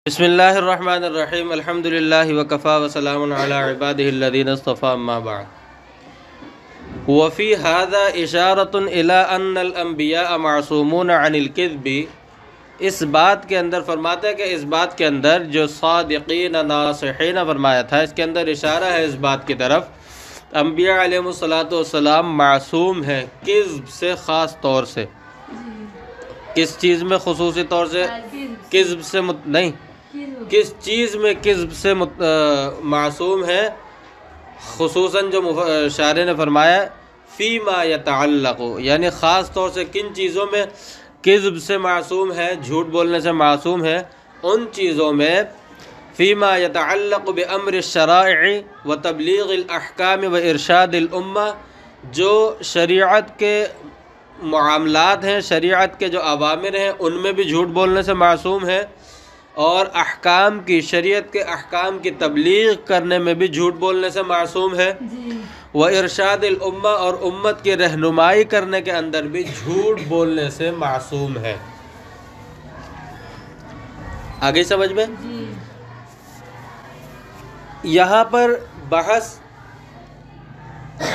بسم اللہ الرحمن الرحیم الحمدللہ وکفا وسلام علی عبادہ الذین اصطفى اما بعد وفی ھذا اشارۃ الی ان الانبیاء معصومون عن الکذب۔ اس بات کے اندر فرماتا ہے کہ اس بات کے اندر جو صادقین ناصحین فرمایا تھا، اس کے اندر اشارہ ہے اس بات کی طرف انبیاء علیہم الصلاۃ معصوم ہیں کذب سے، خاص طور سے۔ کس چیز میں خصوصی طور سے؟ کذب سے نہیں، کس چیز میں کذب سے معصوم ہے؟ خصوصاً جو شارح نے فرمایا فیما یتعلق، یعنی خاص طور سے کن چیزوں میں کذب سے معصوم ہے، جھوٹ بولنے سے معصوم ہے؟ ان چیزوں میں فیما یتعلق بامر الشرائع و تبلیغ الاحکام و ارشاد الامہ، جو شریعت کے معاملات ہیں، شریعت کے جو اوامر ہیں ان میں بھی جھوٹ بولنے سے معصوم ہے، اور احکام کی، شریعت کے احکام کی تبلیغ کرنے میں بھی جھوٹ بولنے سے معصوم ہے، وہ ارشاد الامہ، اور امت کی رہنمائی کرنے کے اندر بھی جھوٹ بولنے سے معصوم ہے۔ آگے سمجھ میں؟ یہاں پر بحث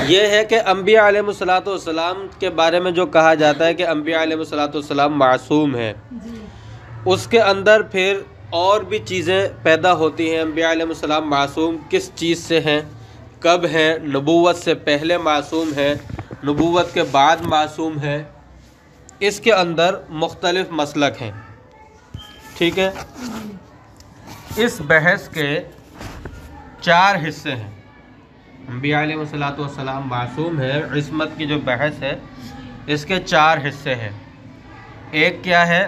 یہ ہے کہ انبیاء علیہ الصلوۃ کے بارے میں جو کہا جاتا ہے کہ انبیاء علیہ الصلوۃ معصوم ہیں، اس کے اندر پھر اور بھی چیزیں پیدا ہوتی ہیں۔ انبیاء علیہ السلام معصوم کس چیز سے ہیں، کب ہیں؟ نبوت سے پہلے معصوم ہیں، نبوت کے بعد معصوم ہیں۔ اس کے اندر مختلف مسلک ہیں، ٹھیک ہے؟ اس بحث کے 4 حصے ہیں۔ انبیاء علیہ السلام معصوم ہے، عصمت کی جو بحث ہے اس کے 4 حصے ہیں۔ ایک کیا ہے؟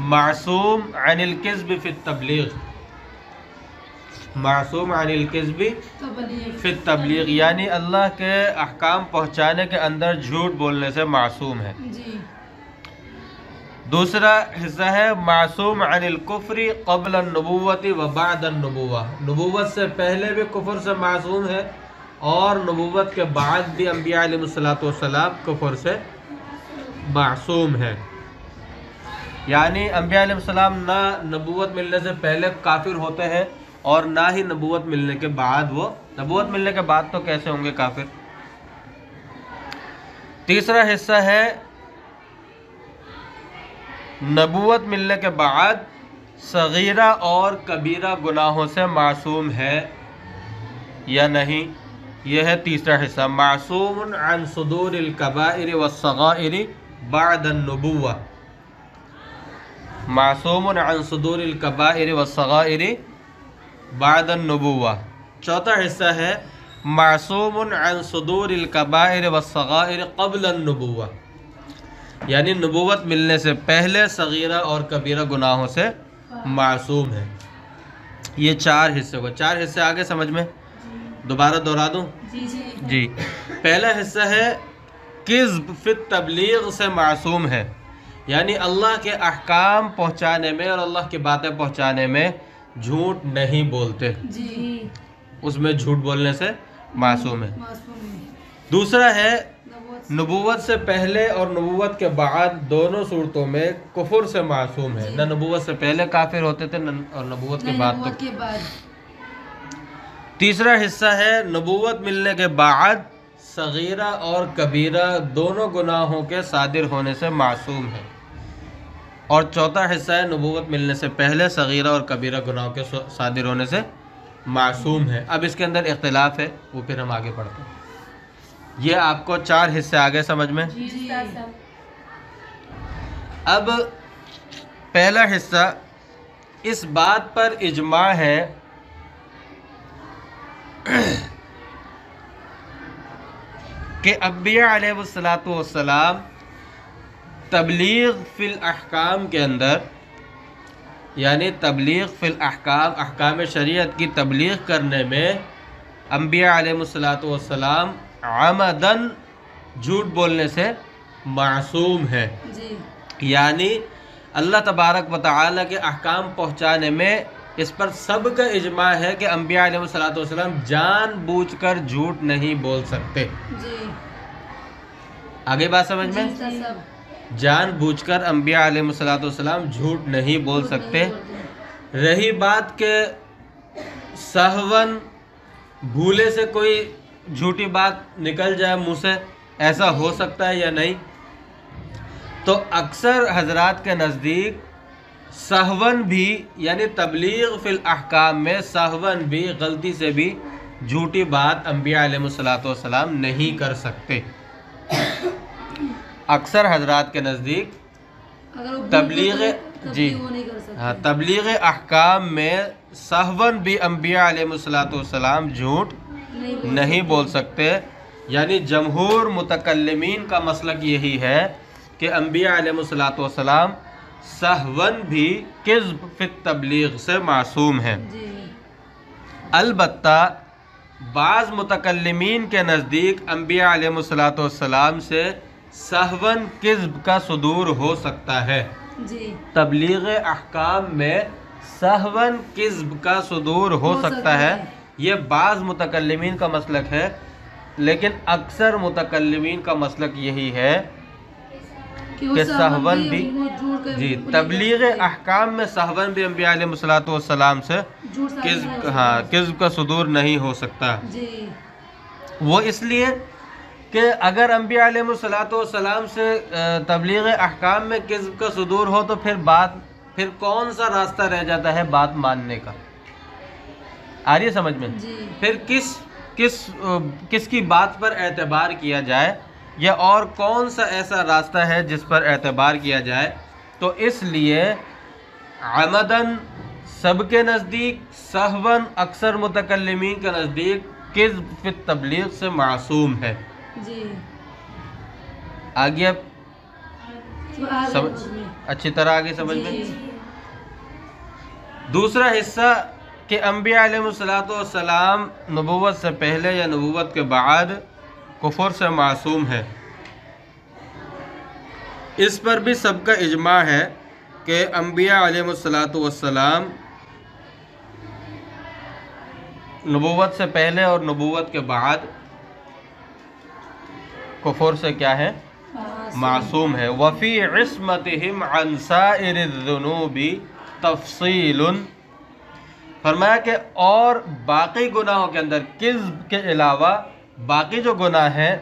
معصوم عن الکذب فی التبلیغ، معصوم عن الکذب فی التبلیغ، یعنی اللہ کے احکام پہنچانے کے اندر جھوٹ بولنے سے معصوم ہے۔ دوسرا حصہ ہے معصوم عن الکفر قبل النبوۃ و بعد النبوہ، نبوت سے پہلے بھی کفر سے معصوم ہے اور نبوت کے بعد بھی انبیاء علیہ السلام کفر سے معصوم ہے۔ یعنی انبیاء علیہ السلام نہ نبوت ملنے سے پہلے کافر ہوتے ہیں اور نہ ہی نبوت ملنے کے بعد وہ، نبوت ملنے کے بعد تو کیسے ہوں گے کافر۔ تیسرا حصہ ہے نبوت ملنے کے بعد صغیرہ اور کبیرہ گناہوں سے معصوم ہے یا نہیں، یہ ہے تیسرا حصہ، معصوم عن صدور الکبائر والصغائر بعد النبوہ، معصوم عن صدور الکبائر والصغائر بعد النبوہ۔ چوتھا حصہ ہے معصوم عن صدور الکبائر والصغائر قبل النبوہ، یعنی نبوت ملنے سے پہلے صغیرہ اور کبیرہ گناہوں سے معصوم ہے۔ یہ 4 حصے ہوئے، 4 حصے آگے سمجھ میں؟ دوبارہ دہرا دوں؟ جی۔ پہلا حصہ ہے کذب فی التبلیغ سے معصوم ہے، یعنی اللہ کے احکام پہنچانے میں اور اللہ کی باتیں پہنچانے میں جھوٹ نہیں بولتے، اس میں جھوٹ بولنے سے معصوم ہے۔ دوسرا ہے نبوت سے پہلے اور نبوت کے بعد دونوں صورتوں میں کفر سے معصوم ہے، نہ نبوت سے پہلے کافر ہوتے تھے اور نبوت کے بعد تو۔ تیسرا حصہ ہے نبوت ملنے کے بعد صغیرہ اور کبیرہ دونوں گناہوں کے صادر ہونے سے معصوم ہے، اور چوتھا حصہ ہے نبوت ملنے سے پہلے صغیرہ اور کبیرہ گناہوں کے صادر ہونے سے معصوم ہے۔ اب اس کے اندر اختلاف ہے، وہ پھر ہم آگے پڑھتے ہیں۔ یہ آپ کو 4 حصے آگے سمجھ میں؟ اب پہلا حصہ، اس بات پر اجماع ہے کہ انبیاء علیہ السلام تبلیغ فی الاحکام کے اندر، یعنی تبلیغ فی الاحکام، احکام شریعت کی تبلیغ کرنے میں انبیاء علیہ السلام عمدن جھوٹ بولنے سے معصوم ہے، یعنی اللہ تبارک و تعالیٰ کے احکام پہنچانے میں اس پر سب کا اجماع ہے کہ انبیاء علیہ السلام جان بوجھ کر جھوٹ نہیں بول سکتے۔ آگے بات سمجھ میں؟ جان بوجھ کر انبیاء علیہ السلام جھوٹ نہیں بول سکتے۔ رہی بات کہ سہون بھولے سے کوئی جھوٹی بات نکل جائے منہ سے، ایسا ہو سکتا ہے یا نہیں؟ تو اکثر حضرات کے نزدیک سہون بھی، یعنی تبلیغ فی الاحکام میں سہون بھی، غلطی سے بھی جھوٹی بات انبیاء علیہ السلام نہیں کر سکتے۔ اکثر حضرات کے نزدیک تبلیغ تبلیغ احکام میں سہون بھی انبیاء علیہ السلام جھوٹ نہیں بول سکتے، یعنی جمہور متکلمین کا مسلک یہی ہے کہ انبیاء علیہ السلام سہون بھی کذب فی التبلیغ سے معصوم ہیں۔ البتہ بعض متکلمین کے نزدیک انبیاء علیہ السلام سے سہون کذب کا صدور ہو سکتا ہے۔ تبلیغ احکام میں سہون کذب کا صدور ہو سکتا ہے، یہ بعض متکلمین کا مسلک ہے، لیکن اکثر متکلمین کا مسلک یہی ہے کہ سہون بھی تبلیغ احکام میں سہون بھی انبیاء علیہ السلام سے کذب کا صدور نہیں ہو سکتا۔ وہ اس لیے کہ اگر انبیاء علیہ السلام سے تبلیغ احکام میں کذب کا صدور ہو تو پھر کون سا راستہ رہ جاتا ہے بات ماننے کا؟ آ رہی ہے سمجھ میں؟ پھر کس کی بات پر اعتبار کیا جائے، یا اور کون سا ایسا راستہ ہے جس پر اعتبار کیا جائے؟ تو اس لیے عمدن سب کے نزدیک، سہون اکثر متکلمین کے نزدیک کذب فی التبلیغ سے معصوم ہے۔ آگے اب اچھی طرح آگے سمجھ میں۔ دوسرا حصہ کہ انبیاء علیہ السلام نبوت سے پہلے یا نبوت کے بعد کفر سے معصوم ہے، اس پر بھی سب کا اجماع ہے کہ انبیاء علیہ السلام نبوت سے پہلے اور نبوت کے بعد کفر سے کیا ہے؟ معصوم ہے۔ وفی عصمتہم عن سائر الذنوب تفصیل، فرمایا کہ اور باقی گناہوں کے اندر کذب کے علاوہ باقی جو گناہ ہیں،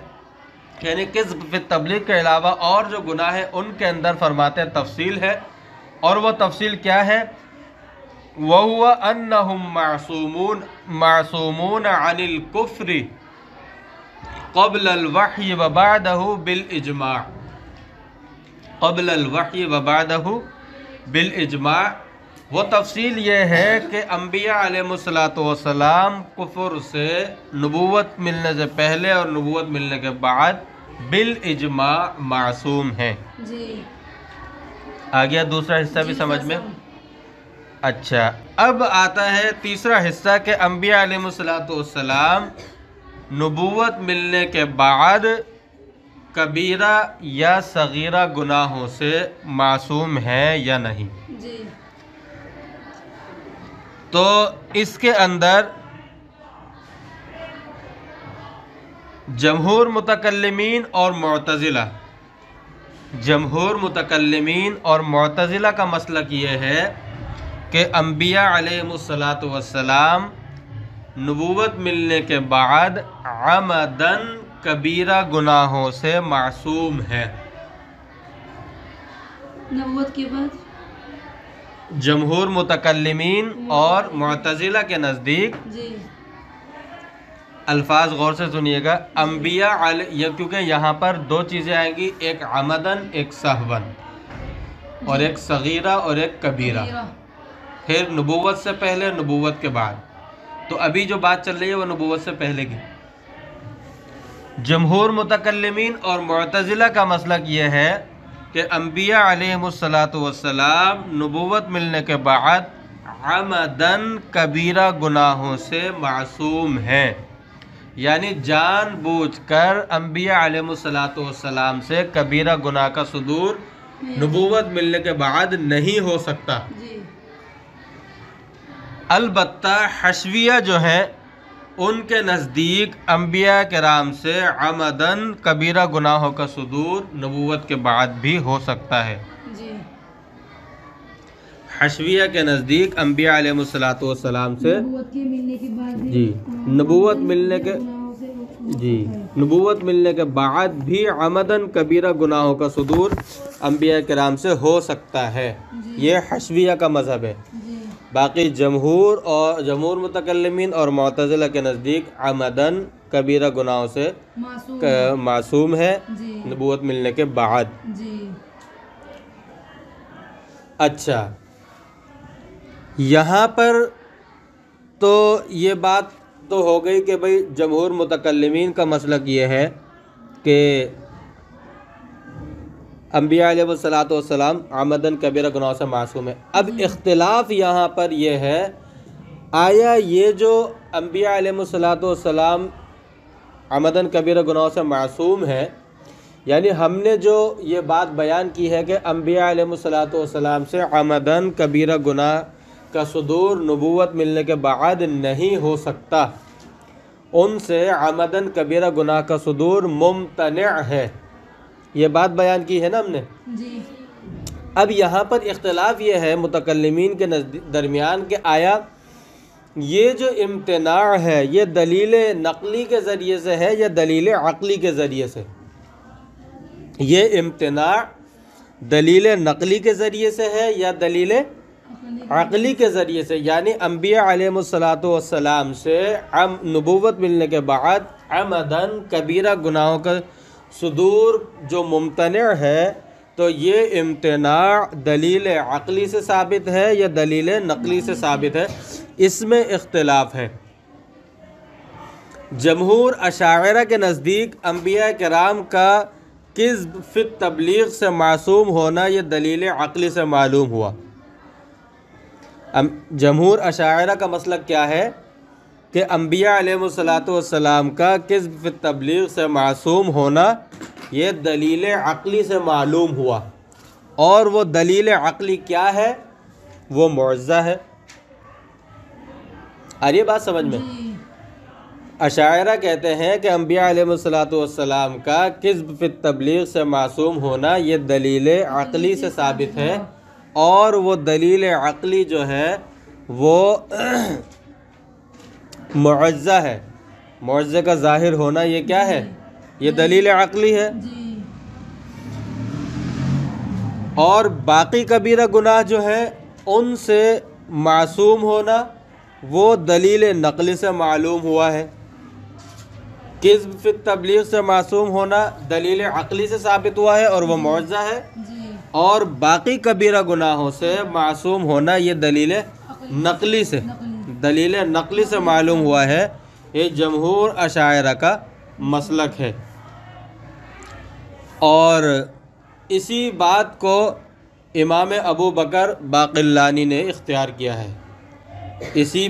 یعنی کذب فی التبلیغ کے علاوہ اور جو گناہ ہیں ان کے اندر فرماتے ہیں تفصیل ہے، اور وہ تفصیل کیا ہے؟ وَهُوَ أَنَّهُمْ مَعْصُومُونَ عَنِ الْكُفْرِ قبل الوحی وبعدہ بالاجماع، قبل الوحی وبعدہ بالاجماع۔ وہ تفصیل یہ ہے کہ انبیاء علیہ السلام کفر سے نبوت ملنے سے پہلے اور نبوت ملنے کے بعد بالاجماع معصوم ہیں۔ آ گیا دوسرا حصہ بھی سمجھ میں؟ اچھا، اب آتا ہے تیسرا حصہ کہ انبیاء علیہ السلام نبوت ملنے کے بعد کبیرہ یا صغیرہ گناہوں سے معصوم ہیں یا نہیں۔ تو اس کے اندر جمہور متکلمین اور معتزلہ کا مسلک یہ ہے کہ انبیاء علیہ السلام نبوت ملنے کے بعد عمدن کبیرہ گناہوں سے معصوم ہے۔ نبوت کے بعد جمہور متکلمین اور معتزلہ کے نزدیک، الفاظ غور سے سنیے گا، انبیاء علیہ، کیونکہ یہاں پر دو چیزیں آئیں گی، ایک عمدن ایک سہون، اور ایک صغیرہ اور ایک کبیرہ، پھر نبوت سے پہلے نبوت کے بعد۔ تو ابھی جو بات چل رہی ہے وہ نبوت سے پہلے کی۔ جمہور متکلمین اور معتزلہ کا مسلک یہ ہے کہ انبیاء علیہ السلام نبوت ملنے کے بعد عمدن کبیرہ گناہوں سے معصوم ہیں، یعنی جان بوجھ کر انبیاء علیہ السلام سے کبیرہ گناہ کا صدور نبوت ملنے کے بعد نہیں ہو سکتا۔ البتہ حشویہ جو ہیں ان کے نزدیک انبیاء کرام سے عمدن کبیرہ گناہوں کا صدور نبوت کے بعد بھی ہو سکتا ہے۔ حشویہ کے نزدیک انبیاء علیہ السلام سے نبوت ملنے کے بعد بھی عمدن کبیرہ گناہوں کا صدور انبیاء کرام سے ہو سکتا ہے۔ یہ حشویہ کا مذہب ہے۔ باقی جمہور متکلمین اور معتزلہ کے نزدیک عمدن کبیرہ گناہوں سے معصوم ہے نبوت ملنے کے بعد۔ اچھا، یہاں پر تو یہ بات تو ہو گئی کہ بھئی جمہور متکلمین کا مسلک یہ ہے کہ انبیاء علیہ السلام عمدن کبیرہ گناہوں سے معصوم ہے۔ اب اختلاف یہاں پر یہ ہے، آیا یہ جو انبیاء علیہ السلام عمدن کبیرہ گناہوں سے معصوم ہے، یعنی ہم نے جو یہ بات بیان کی ہے کہ انبیاء علیہ السلام سے عمدن کبیرہ گناہ کا صدور نبوت ملنے کے بعد نہیں ہو سکتا، ان سے عمدن کبیرہ گناہ کا صدور ممتنع ہے، یہ بات بیان کی ہے نا ہم نے۔ اب یہاں پر اختلاف یہ ہے متکلمین کے درمیان کہ آیا یہ جو امتناع ہے یہ دلیل نقلی کے ذریعے سے ہے یا دلیل عقلی کے ذریعے سے؟ یہ امتناع دلیل نقلی کے ذریعے سے ہے یا دلیل عقلی کے ذریعے سے؟ یعنی انبیاء علیہ السلام سے نبوت ملنے کے بعد عمدن کبیرہ گناہوں کا صدور جو ممتنع ہے، تو یہ امتناع دلیل عقلی سے ثابت ہے یا دلیل نقلی سے ثابت ہے؟ اس میں اختلاف ہے۔ جمہور اشاعرہ کے نزدیک انبیاء کرام کا کذب فی التبلیغ سے معصوم ہونا یہ دلیل عقلی سے معلوم ہوا۔ جمہور اشاعرہ کا مسلک کیا ہے کہ انبیاء علیہ السلام کا کذب فی التبلیغ سے معصوم ہونا یہ دلیل عقلی سے معلوم ہوا، اور وہ دلیل عقلی کیا ہے؟ وہ معجزہ ہے۔ آ رہی ہے بات سمجھ میں؟ اشاعرہ کہتے ہیں کہ انبیاء علیہ السلام کا کذب فی التبلیغ سے معصوم ہونا یہ دلیل عقلی سے ثابت ہے، اور وہ دلیل عقلی جو ہے وہ معجزہ ہے۔ معجزے کا ظاہر ہونا یہ کیا ہے؟ یہ دلیل عقلی ہے۔ اور باقی کبیرہ گناہ جو ہیں ان سے معصوم ہونا وہ دلیل نقلی سے معلوم ہوا ہے۔ کذب فی التبلیغ سے معصوم ہونا دلیل عقلی سے ثابت ہوا ہے اور وہ معجزہ ہے، اور باقی کبیرہ گناہوں سے معصوم ہونا یہ دلیل نقلی سے معلوم ہوا ہے۔ یہ جمہور اشاعرہ کا مسلک ہے، اور اسی بات کو امام ابو بکر باقلانی نے اختیار کیا ہے۔ اسی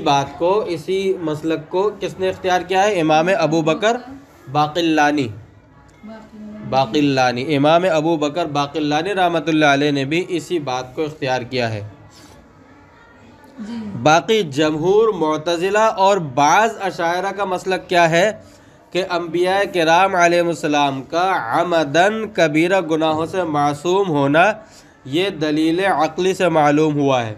مسلک کو کس نے اختیار کیا ہے؟ امام ابو بکر باقلانی۔ امام ابو بکر باقلانی رحمۃ اللہ علیہ نے بھی اسی بات کو اختیار کیا ہے۔ باقی جمہور معتزلہ اور بعض اشاعرہ کا مسلک کیا ہے کہ انبیاء کرام علیہ السلام کا عمدن کبیرہ گناہوں سے معصوم ہونا یہ دلیل عقلی سے معلوم ہوا ہے۔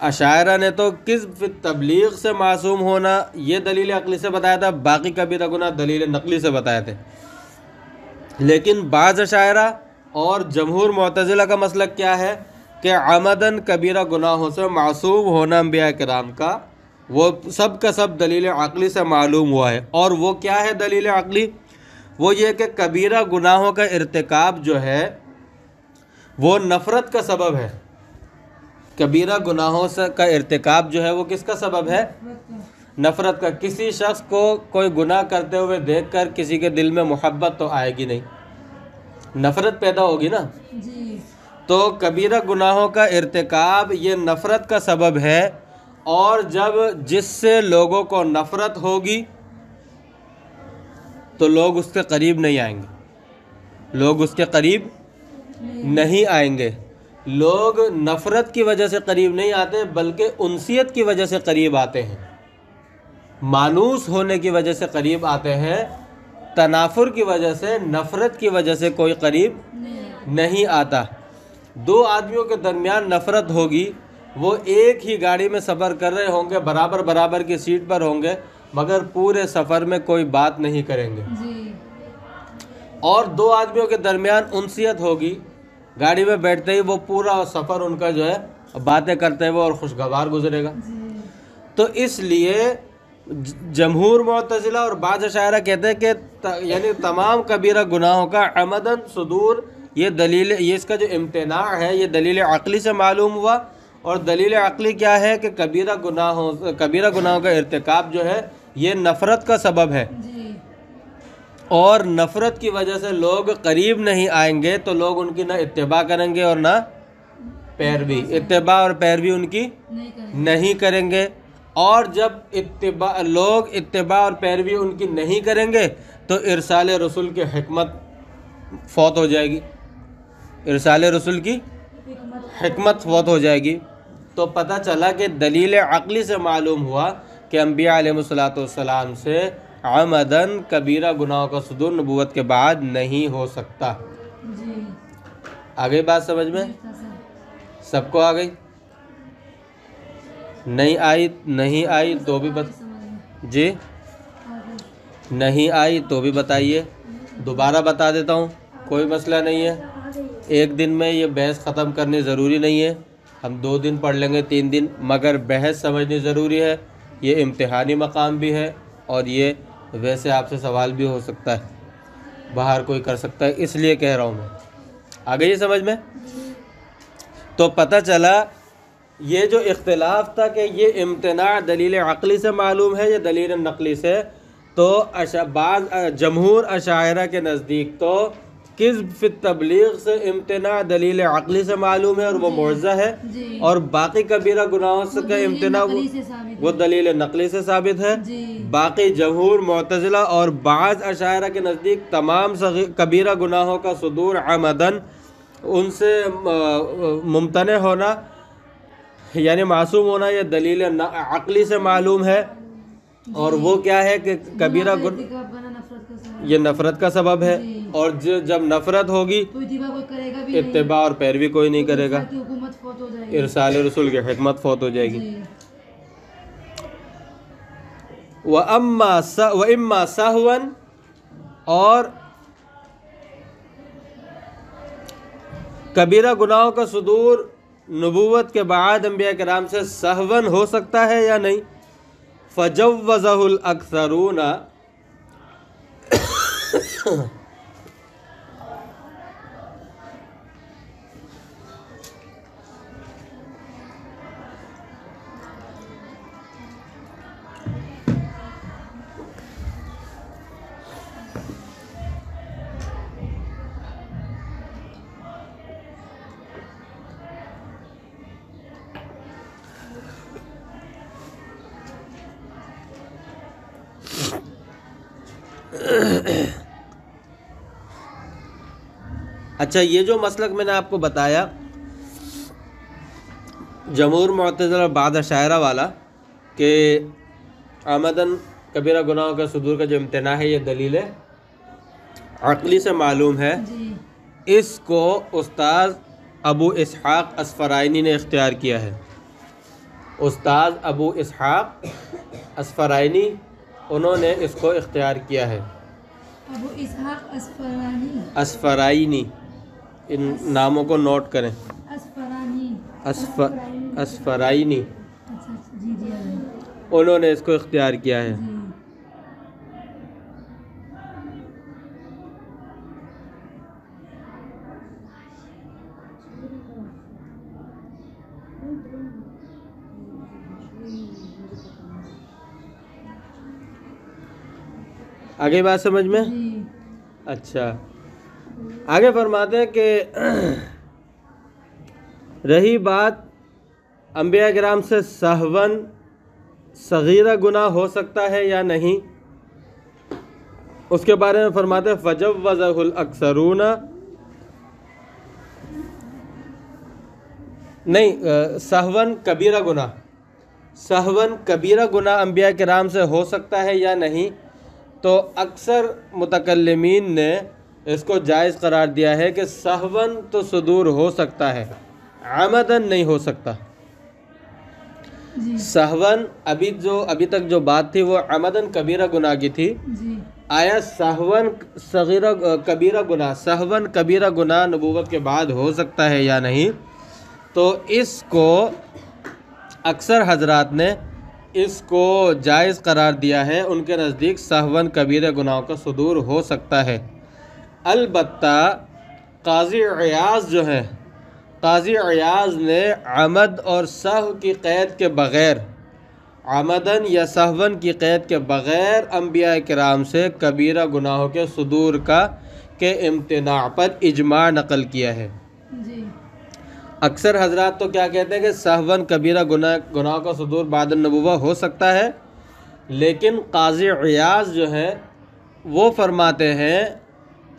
اشاعرہ نے تو کذب فی التبلیغ سے معصوم ہونا یہ دلیل عقلی سے بتایا تھا، باقی کبیرہ گناہ دلیل نقلی سے بتائے تھے۔ لیکن بعض اشاعرہ اور جمہور معتزلہ کا مسلک کیا ہے کہ عمدن کبیرہ گناہوں سے معصوم ہونا انبیاء کرام کا وہ سب کا سب دلیل عقلی سے معلوم ہوا ہے۔ اور وہ کیا ہے دلیل عقلی؟ وہ یہ کہ کبیرہ گناہوں کا ارتکاب جو ہے وہ نفرت کا سبب ہے۔ کبیرہ گناہوں کا ارتکاب جو ہے وہ کس کا سبب ہے؟ نفرت کا۔ کسی شخص کو کوئی گناہ کرتے ہوئے دیکھ کر کسی کے دل میں محبت تو آئے گی نہیں، نفرت پیدا ہوگی نا۔ تو کبیرہ گناہوں کا ارتکاب یہ نفرت کا سبب ہے، اور جب جس سے لوگوں کو نفرت ہوگی تو لوگ اس کے قریب نہیں آئیں گے، لوگ اس کے قریب نہیں آئیں گے۔ لوگ نفرت کی وجہ سے قریب نہیں آتے بلکہ انسیت کی وجہ سے قریب آتے ہیں، مانوس ہونے کی وجہ سے قریب آتے ہیں، تنافر کی وجہ سے، نفرت کی وجہ سے کوئی قریب نہیں آتا۔ دو آدمیوں کے درمیان نفرت ہوگی، وہ ایک ہی گاڑی میں سفر کر رہے ہوں گے، برابر برابر کی سیٹ پر ہوں گے، مگر پورے سفر میں کوئی بات نہیں کریں گے۔ اور دو آدمیوں کے درمیان انسیت ہوگی، گاڑی میں بیٹھتے ہی وہ پورا سفر ان کا جو ہے باتیں کرتے ہوئے اور خوشگوار گزرے گا۔ تو اس لیے جمہور معتزلہ اور بعض اشاعرہ کہتے ہیں کہ یعنی تمام کبیرہ گناہوں کا عمدن صدور، یہ دلیل، یہ اس کا جو امتناع ہے یہ دلیل عقلی سے معلوم ہوا، اور دلیل عقلی کیا ہے کہ کبیرہ گناہوں کا ارتکاب جو ہے یہ نفرت کا سبب ہے، اور نفرت کی وجہ سے لوگ قریب نہیں آئیں گے تو لوگ ان کی نہ اتباع کریں گے اور نہ پیروی، اتباع اور پیروی ان کی نہیں کریں گے۔ اور جب لوگ اتباع اور پیروی ان کی نہیں کریں گے تو ارسال رسول کی حکمت فوت ہو جائے گی، ارسال رسول کی حکمت فوت ہو جائے گی۔ تو پتہ چلا کہ دلیل عقلی سے معلوم ہوا کہ انبیاء علیہ السلام سے عمدن کبیرہ گناہوں کا صدور نبوت کے بعد نہیں ہو سکتا۔ آگئی بات سمجھ میں؟ سب کو آ گئی؟ نہیں آئی تو بھی جی نہیں آئی تو بھی بتائیے، دوبارہ بتا دیتا ہوں، کوئی مسئلہ نہیں ہے۔ ایک دن میں یہ بحث ختم کرنی ضروری نہیں ہے، ہم 2 دن پڑھ لیں گے، 3 دن، مگر بحث سمجھنی ضروری ہے۔ یہ امتحانی مقام بھی ہے اور یہ ویسے آپ سے سوال بھی ہو سکتا ہے، باہر کوئی کر سکتا ہے، اس لیے کہہ رہا ہوں میں۔ آ گئی سمجھ میں؟ تو پتہ چلا یہ جو اختلاف تھا کہ یہ امتناع دلیل عقلی سے معلوم ہے یا دلیل نقلی سے، تو بعض جمہور اشاعرہ کے نزدیک تو کذب فی التبلیغ سے امتناع دلیل عقلی سے معلوم ہے اور وہ معجزہ ہے، اور باقی کبیرہ گناہوں سے کا امتناع وہ دلیل نقلی سے ثابت ہے۔ باقی جمہور معتزلہ اور بعض اشاعرہ کے نزدیک تمام کبیرہ گناہوں کا صدور عمدن، ان سے ممتنع ہونا یعنی معصوم ہونا، یہ دلیل عقلی سے معلوم ہے، اور وہ کیا ہے کہ کبیرہ یہ نفرت کا سبب ہے، اور جب نفرت ہوگی اتباع اور پیروی کوئی نہیں کرے گا، ارسال رسول کی حکمت فوت ہو جائے گی۔ وَإِمَّا سَهْوًا، اور کبیرہ گناہوں کا صدور نبوت کے بعد انبیاء کرام سے سہون ہو سکتا ہے یا نہیں؟ فَجَوَّزَهُ الْأَكْثَرُونَ، اچھا یہ جو مسلک میں نے آپ کو بتایا جمہور معتزلہ اور بعض اشاعرہ والا کہ عمدن کبیرہ گناہوں کا صدور کا جو امتناع ہے یہ دلیل عقلی سے معلوم ہے، اس کو استاذ ابو اسحاق اسفرائینی نے اختیار کیا ہے۔ استاذ ابو اسحاق اسفرائینی انہوں نے اس کو اختیار کیا ہے۔ ابو اسحاق اسفرائینی، ان ناموں کو نوٹ کریں، اسفرائینی انہوں نے اس کو اختیار کیا ہے۔ آگے بات سمجھ میں؟ اچھا آگے فرماتے ہیں کہ رہی بات انبیاء کرام سے سہون صغیرہ گناہ ہو سکتا ہے یا نہیں، اس کے بارے میں فرماتے ہیں فَجَوَّزَهُ الْأَكْثَرُونَ، نہیں، سہون کبیرہ گناہ، سہون کبیرہ گناہ انبیاء کرام سے ہو سکتا ہے یا نہیں؟ تو اکثر متکلمین نے اس کو جائز قرار دیا ہے کہ سہون تو صدور ہو سکتا ہے، عمدن نہیں ہو سکتا۔ جی سہون ابھی تک جو بات تھی وہ عمدن کبیرہ گناہ کی تھی۔ جی آیا سہون صغیرہ کبیرہ گناہ، سہون کبیرہ گناہ نبوت کے بعد ہو سکتا ہے یا نہیں؟ تو اس کو اکثر حضرات نے اس کو جائز قرار دیا ہے، ان کے نزدیک سہون کبیرہ گناہوں کا صدور ہو سکتا ہے۔ البتہ قاضی عیاض جو ہیں، قاضی عیاض نے عمد اور سہو کی قید کے بغیر، عمدن یا سہون کی قید کے بغیر انبیاء کرام سے کبیرہ گناہوں کے صدور کے امتناع پر اجماع نقل کیا ہے۔ جی اکثر حضرات تو کیا کہتے ہیں کہ سہون کبیرہ گناہ کا صدور بعد النبوہ ہو سکتا ہے، لیکن قاضی عیاض جو ہے وہ فرماتے ہیں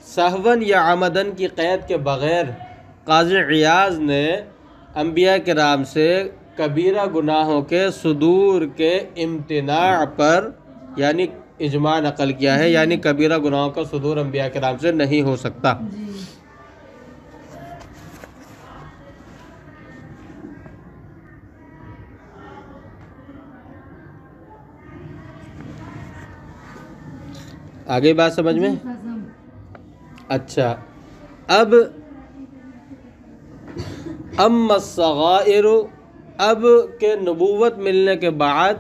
سہون یا عمدن کی قید کے بغیر قاضی عیاض نے انبیاء کرام سے کبیرہ گناہوں کے صدور کے امتناع پر یعنی اجماع نقل کیا ہے، یعنی کبیرہ گناہوں کا صدور انبیاء کرام سے نہیں ہو سکتا۔ جی آگے بات سمجھ میں؟ قسم اچھا، اب اما الصغائر، اب کہ نبوت ملنے کے بعد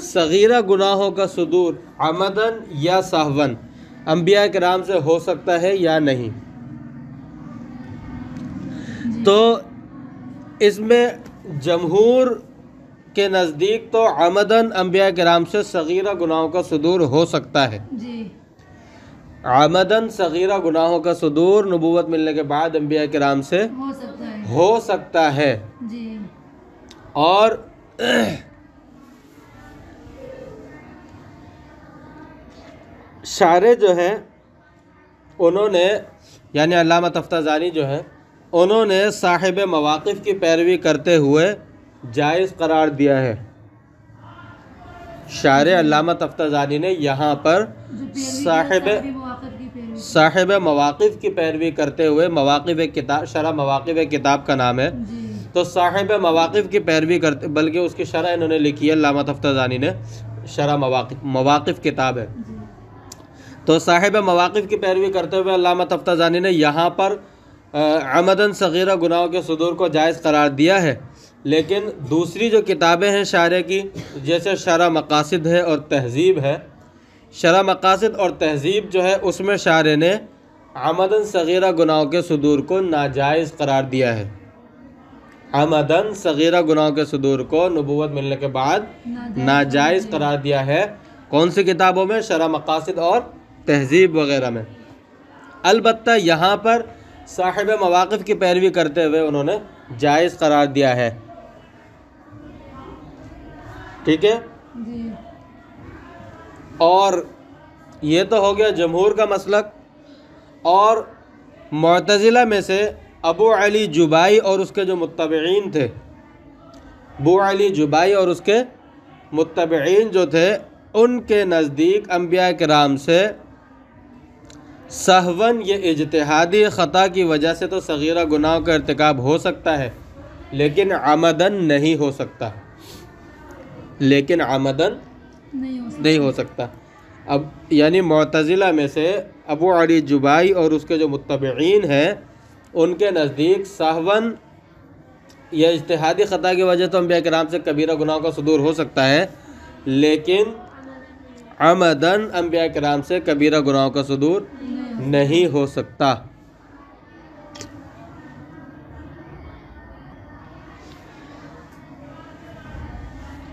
صغیرہ گناہوں کا صدور عمدن یا سہون انبیاء کرام سے ہو سکتا ہے یا نہیں؟ تو اس میں جمہور کے نزدیک تو عمدن انبیاء کرام سے صغیرہ گناہوں کا صدور ہو سکتا ہے۔ جی عمدن صغیرہ گناہوں کا صدور نبوت ملنے کے بعد انبیاء کرام سے ہو سکتا ہے۔ ہو سکتا ہے، جی اور شارح جو ہیں انہوں نے یعنی علامہ تفتازانی جو ہیں انہوں نے صاحب مواقف کی پیروی کرتے ہوئے جائز قرار دیا ہے۔ شارح علامہ تفتازانی نے یہاں پر جو پیروی صاحب مواقف کی پیروی صاحب مواقف کی پیروی کرتے ہوئے، مواقف ایک کتاب، شرح مواقف ایک کتاب کا نام ہے، جی تو صاحب مواقف کی پیروی کرتے، بلکہ اس کی شرح انہوں نے لکھی ہے علامہ تفتازانی نے، شرح مواقف کتاب ہے۔ جی تو صاحب مواقف کی پیروی کرتے ہوئے علامہ تفتازانی نے یہاں پر عمدن صغیرہ گناہوں کے صدور کو جائز قرار دیا ہے، لیکن دوسری جو کتابیں ہیں شارح کی، جیسے شرح مقاصد ہے اور تہذیب ہے، شرح مقاصد اور تہذیب جو ہے اس میں شارح نے عمدن صغیرہ گناہوں کے صدور کو ناجائز قرار دیا ہے۔ عمدن صغیرہ گناہوں کے صدور کو نبوت ملنے کے بعد ناجائز قرار دیا ہے۔ کون سی کتابوں میں؟ شرح مقاصد اور تہذیب وغیرہ میں۔ البتہ یہاں پر صاحب مواقف کی پیروی کرتے ہوئے انہوں نے جائز قرار دیا ہے۔ ٹھیک ہے، جی اور یہ تو ہو گیا جمہور کا مسلک، اور معتزلہ میں سے ابو علی جبائی اور اس کے جو متبعین تھے، ابو علی جبائی اور اس کے متبعین جو تھے، ان کے نزدیک انبیاء کرام سے سہون یہ اجتہادی خطا کی وجہ سے تو صغیرہ گناہوں کا ارتکاب ہو سکتا ہے، لیکن عمدن نہیں ہو سکتا، لیکن عمدن نہیں ہو سکتا۔ اب یعنی معتزلہ میں سے ابو علی جبائی اور اس کے جو متبعین ہیں، ان کے نزدیک سہون یا اجتہادی خطا کی وجہ تو انبیاء کرام سے کبیرہ گناہوں کا صدور ہو سکتا ہے، لیکن عمدن انبیاء کرام سے کبیرہ گناہوں کا صدور نہیں ہو سکتا۔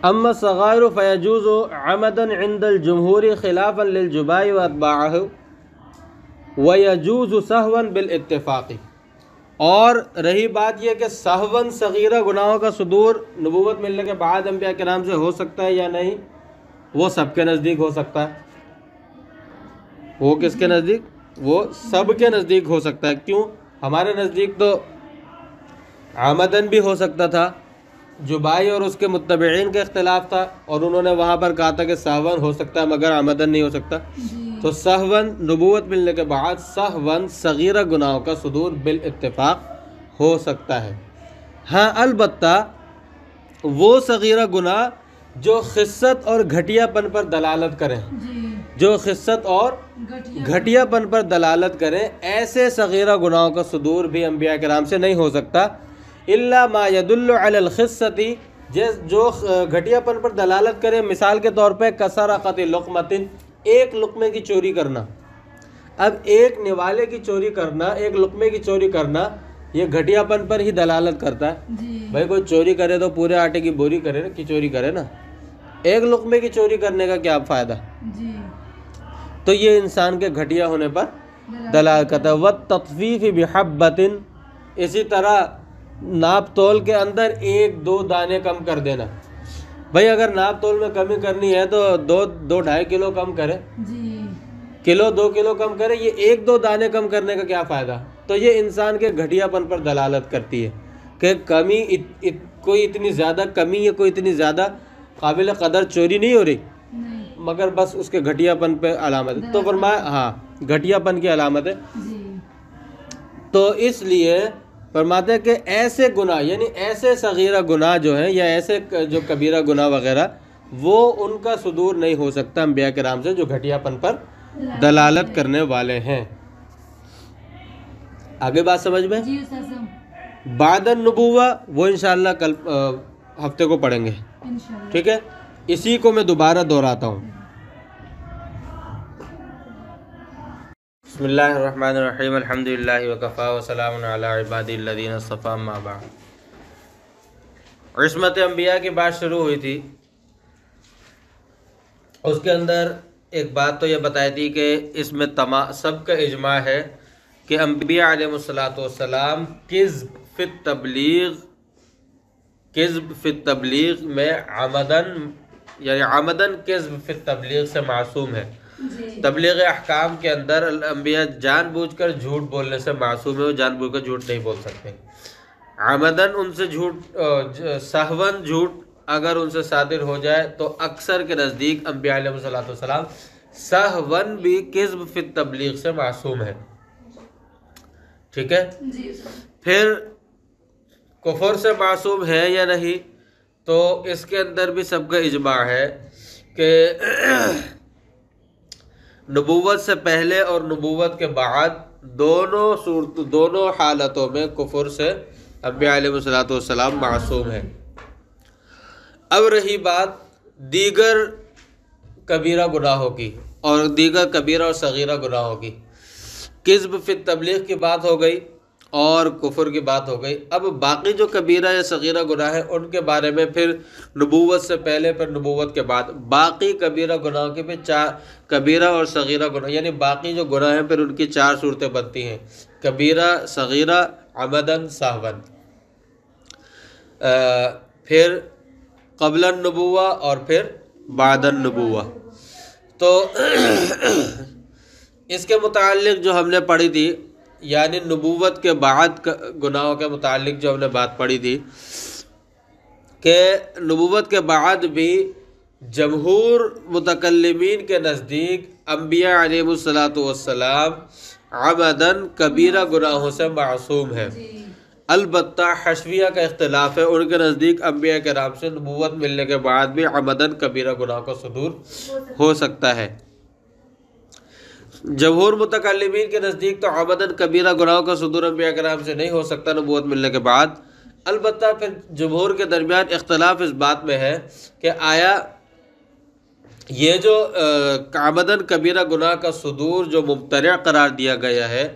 اما الصغائر فيجوز عمدا عند الجمهور خلافا للجبائی واتباعه ويجوز سہوا بالاتفاق۔ اور رہی بات یہ کہ سہون صغیرہ گناہوں کا صدور نبوت ملنے کے بعد انبیاء کرام سے ہو سکتا ہے یا نہیں، وہ سب کے نزدیک ہو سکتا ہے۔ وہ کس کے نزدیک؟ وہ سب کے نزدیک ہو سکتا ہے۔ کیوں؟ ہمارے نزدیک تو عمدن بھی ہو سکتا تھا، جبائی اور اس کے متبعین کا اختلاف تھا، اور انہوں نے وہاں پر کہا تھا کہ سہون ہو سکتا ہے مگر عمدن نہیں ہو سکتا۔ جی تو سہون نبوت ملنے کے بعد سہون صغیرہ گناہوں کا صدور بالاتفاق ہو سکتا ہے۔ ہاں البتہ وہ صغیرہ گناہ جو خست اور گھٹیا پن پر دلالت کریں، جی جو خست اور گھٹیا پن پر دلالت کریں، ایسے صغیرہ گناہوں کا صدور بھی انبیاء کرام سے نہیں ہو سکتا، الا ما يدل علی الخصۃ، جو گھٹیا پن پر دلالت کرے، مثال کے طور پہ کسرقۃ لقمۃ، ایک لقمے کی چوری کرنا۔ اب ایک نوالے کی چوری کرنا، ایک لقمے کی چوری کرنا، یہ گھٹیا پن پر ہی دلالت کرتا ہے۔ جی بھائی کوئی چوری کرے تو پورے آٹے کی بوری کرے نا، کی چوری کرے نا، ایک لقمے کی چوری کرنے کا کیا فائدہ؟ جی تو یہ انسان کے گھٹیا ہونے پر دلالت کرتا ہے۔ وَالتَّطْفِيفِ بِحَبَّةٍ، اسی طرح ناپ تول کے اندر ایک دو دانے کم کر دینا۔ بھائی اگر ناپ تول میں کمی کرنی ہے تو دو ڈھائی کلو کم کرے، جی کلو 2 کلو کم کرے، یہ ایک دو دانے کم کرنے کا کیا فائدہ؟ تو یہ انسان کے گھٹیا پن پر دلالت کرتی ہے کہ کمی کوئی اتنی زیادہ کمی ہے، کوئی اتنی زیادہ قابل قدر چوری نہیں ہو رہی، نہیں مگر بس اس کے گھٹیا پن پہ علامت ہے۔ تو فرمایا ہاں گھٹیا پن کی علامت ہے۔ جی تو اس لیے فرماتے ہیں کہ ایسے گناہ، یعنی ایسے صغیرہ گناہ جو ہیں یا ایسے جو کبیرہ گناہ وغیرہ، وہ ان کا صدور نہیں ہو سکتا انبیاء کرام سے جو گھٹیا پن پر دلالت کرنے والے ہیں۔ آگے بات سمجھ میں؟ جی استاذ بعد النبوہ وہ انشاءاللہ کل ہفتے کو پڑھیں گے، انشاءاللہ۔ ٹھیک ہے؟ اسی کو میں دوبارہ دہراتا ہوں۔ بسم اللہ الرحمن الرحیم، الحمدللہ وکفا وسلام علی عبادی الذین اصطفی، اما بعد۔ عصمت انبیاء کی بات شروع ہوئی تھی، اس کے اندر ایک بات تو یہ بتائی تھی کہ اس میں سب کا اجماع ہے کہ انبیاء علیہ السلام کذب فی التبلیغ میں عمدن کذب فی التبلیغ سے معصوم ہے۔ جی تبلیغ احکام کے اندر انبیاء جان بوجھ کر جھوٹ بولنے سے معصوم ہے، وہ جان بوجھ کر جھوٹ نہیں بول سکتے۔ عمدن ان سے جھوٹ، سہون جھوٹ اگر ان سے صادر ہو جائے تو اکثر کے نزدیک انبیاء علیہ السلام سہون بھی کذب فی التبلیغ سے معصوم ہے، ٹھیک ہے؟ جی پھر کفر سے معصوم ہے یا نہیں، تو اس کے اندر بھی سب کا اجماع ہے کہ نبوت سے پہلے اور نبوت کے بعد دونوں حالتوں میں کفر سے انبیاء علیہ السلام معصوم ہیں۔ اب رہی بات دیگر کبیرہ گناہوں کی، اور دیگر کبیرہ اور صغیرہ گناہوں کی، کذب فی التبلیغ کی بات ہو گئی اور کفر کی بات ہو گئی۔ اب باقی جو کبیرہ یا صغیرہ گناہ ہیں ان کے بارے میں پھر نبوت سے پہلے پھر نبوت کے بعد باقی کبیرہ گناہوں کے پھر 4 کبیرہ اور صغیرہ گناہ، یعنی باقی جو گناہ ہیں پھر ان کی 4 صورتیں بنتی ہیں: کبیرہ، صغیرہ، عمدن، سہون، پھر قبل النبوہ اور پھر بعد النبوہ۔ تو اس کے متعلق جو ہم نے پڑھی تھی، یعنی نبوت کے بعد گناہوں کے متعلق جو ہم نے بات پڑھی تھی کہ نبوت کے بعد بھی جمہور متکلمین کے نزدیک انبیاء علیہ السلام عمدن کبیرہ گناہوں سے معصوم ہیں۔ البتہ حشویہ کا اختلاف ہے، ان کے نزدیک انبیاء کرام سے نبوت ملنے کے بعد بھی عمدن کبیرہ گناہ کا صدور ہو سکتا ہے۔ جمہور متکلمین کے نزدیک تو عمدن کبیرہ گناہوں کا صدور انبیاء کرام سے نہیں ہو سکتا نبوت ملنے کے بعد۔ البتہ پھر جمہور کے درمیان اختلاف اس بات میں ہے کہ آیا یہ جو عمدن کبیرہ گناہ کا صدور جو ممتنع قرار دیا گیا ہے،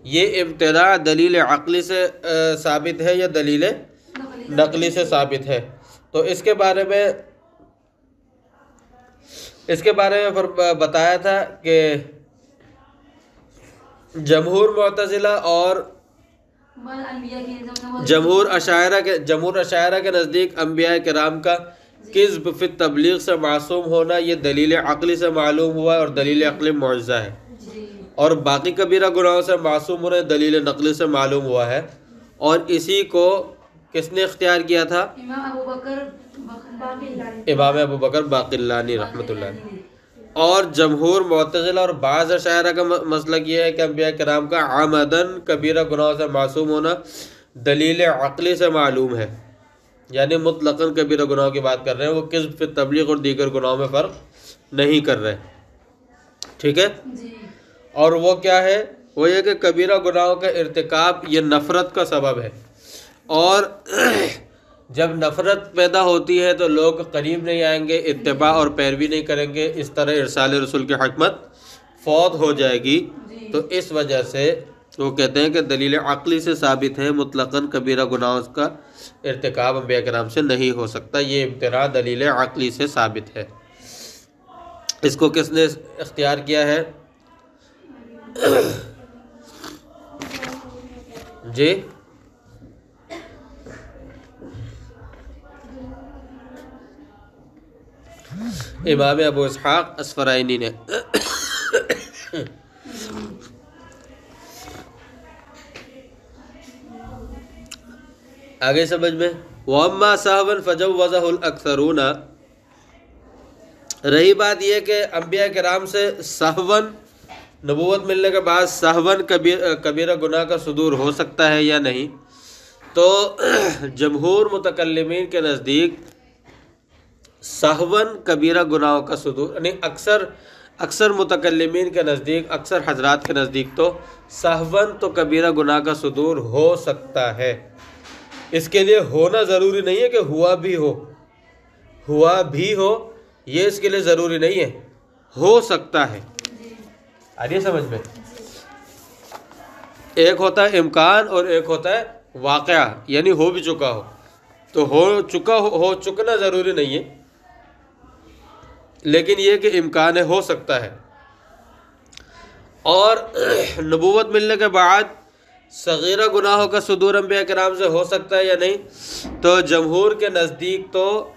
یہ امتناع دلیل عقلی سے ثابت ہے یا دلیل نقلی سے ثابت ہے؟ تو اس کے بارے میں بتایا تھا کہ جمہور معتزلہ اور جمہور اشاعرہ کے نزدیک انبیاء کرام کا کذب فی التبلیغ سے معصوم ہونا یہ دلیل عقلی سے معلوم ہوا اور دلیل عقلی معجزہ ہے، اور باقی کبیرہ گناہوں سے معصوم ہونا دلیل نقلی سے معلوم ہوا ہے، اور اسی کو کس نے اختیار کیا تھا؟ امام ابو بکر باقلانی، امام ابو بکر باقلانی رحمۃ اللہ علیہ۔ اور جمہور معتزلہ اور بعض اشاعرہ کا مسلک یہ ہے کہ انبیاء کرام کا عمدن کبیرہ گناہوں سے معصوم ہونا دلیل عقلی سے معلوم ہے، یعنی مطلقاً کبیرہ گناہوں کی بات کر رہے ہیں، وہ کذب فی تبلیغ اور دیگر گناہوں میں فرق نہیں کر رہے، ٹھیک ہے۔ جی اور وہ کیا ہے؟ وہ یہ کہ کبیرہ گناہوں کا ارتکاب یہ نفرت کا سبب ہے، اور جب نفرت پیدا ہوتی ہے تو لوگ قریب نہیں آئیں گے، اتباع اور پیروی نہیں کریں گے، اس طرح ارسال رسول کی حکمت فوت ہو جائے گی۔ تو اس وجہ سے وہ کہتے ہیں کہ دلیل عقلی سے ثابت ہے مطلقاً کبیرہ گناہوں کا ارتکاب انبیاء کرام سے نہیں ہو سکتا، یہ ابتراء دلیل عقلی سے ثابت ہے۔ اس کو کس نے اختیار کیا ہے؟ جی امام ابو اسحاق اسفرائینی نے۔ آگے سمجھ میں، وَأَمَّا سَهْوًا فَجَوَّزَهُ الْأَكْثَرُونَ، رہی بات یہ کہ انبیاء کرام سے سہون نبوت ملنے کے بعد سہون کبیرہ گناہ کا صدور ہو سکتا ہے یا نہیں، تو جمہور متکلمین کے نزدیک سہون کبیرہ گناہوں کا صدور، یعنی اکثر متکلمین کے نزدیک، اکثر حضرات کے نزدیک تو سہون تو کبیرہ گناہ کا صدور ہو سکتا ہے، اس کے لیے ہونا ضروری نہیں ہے کہ ہوا بھی ہو، یہ اس کے لیے ضروری نہیں ہے، ہو سکتا ہے۔ آئیے سمجھ میں، ایک ہوتا ہے امکان اور ایک ہوتا ہے واقعہ، یعنی ہو بھی چکا ہو، تو ہو چکنا ضروری نہیں ہے، لیکن یہ کہ امکان ہے، ہو سکتا ہے۔ اور نبوت ملنے کے بعد صغیرہ گناہوں کا صدور انبیاء کرام سے ہو سکتا ہے یا نہیں، تو جمہور کے نزدیک تو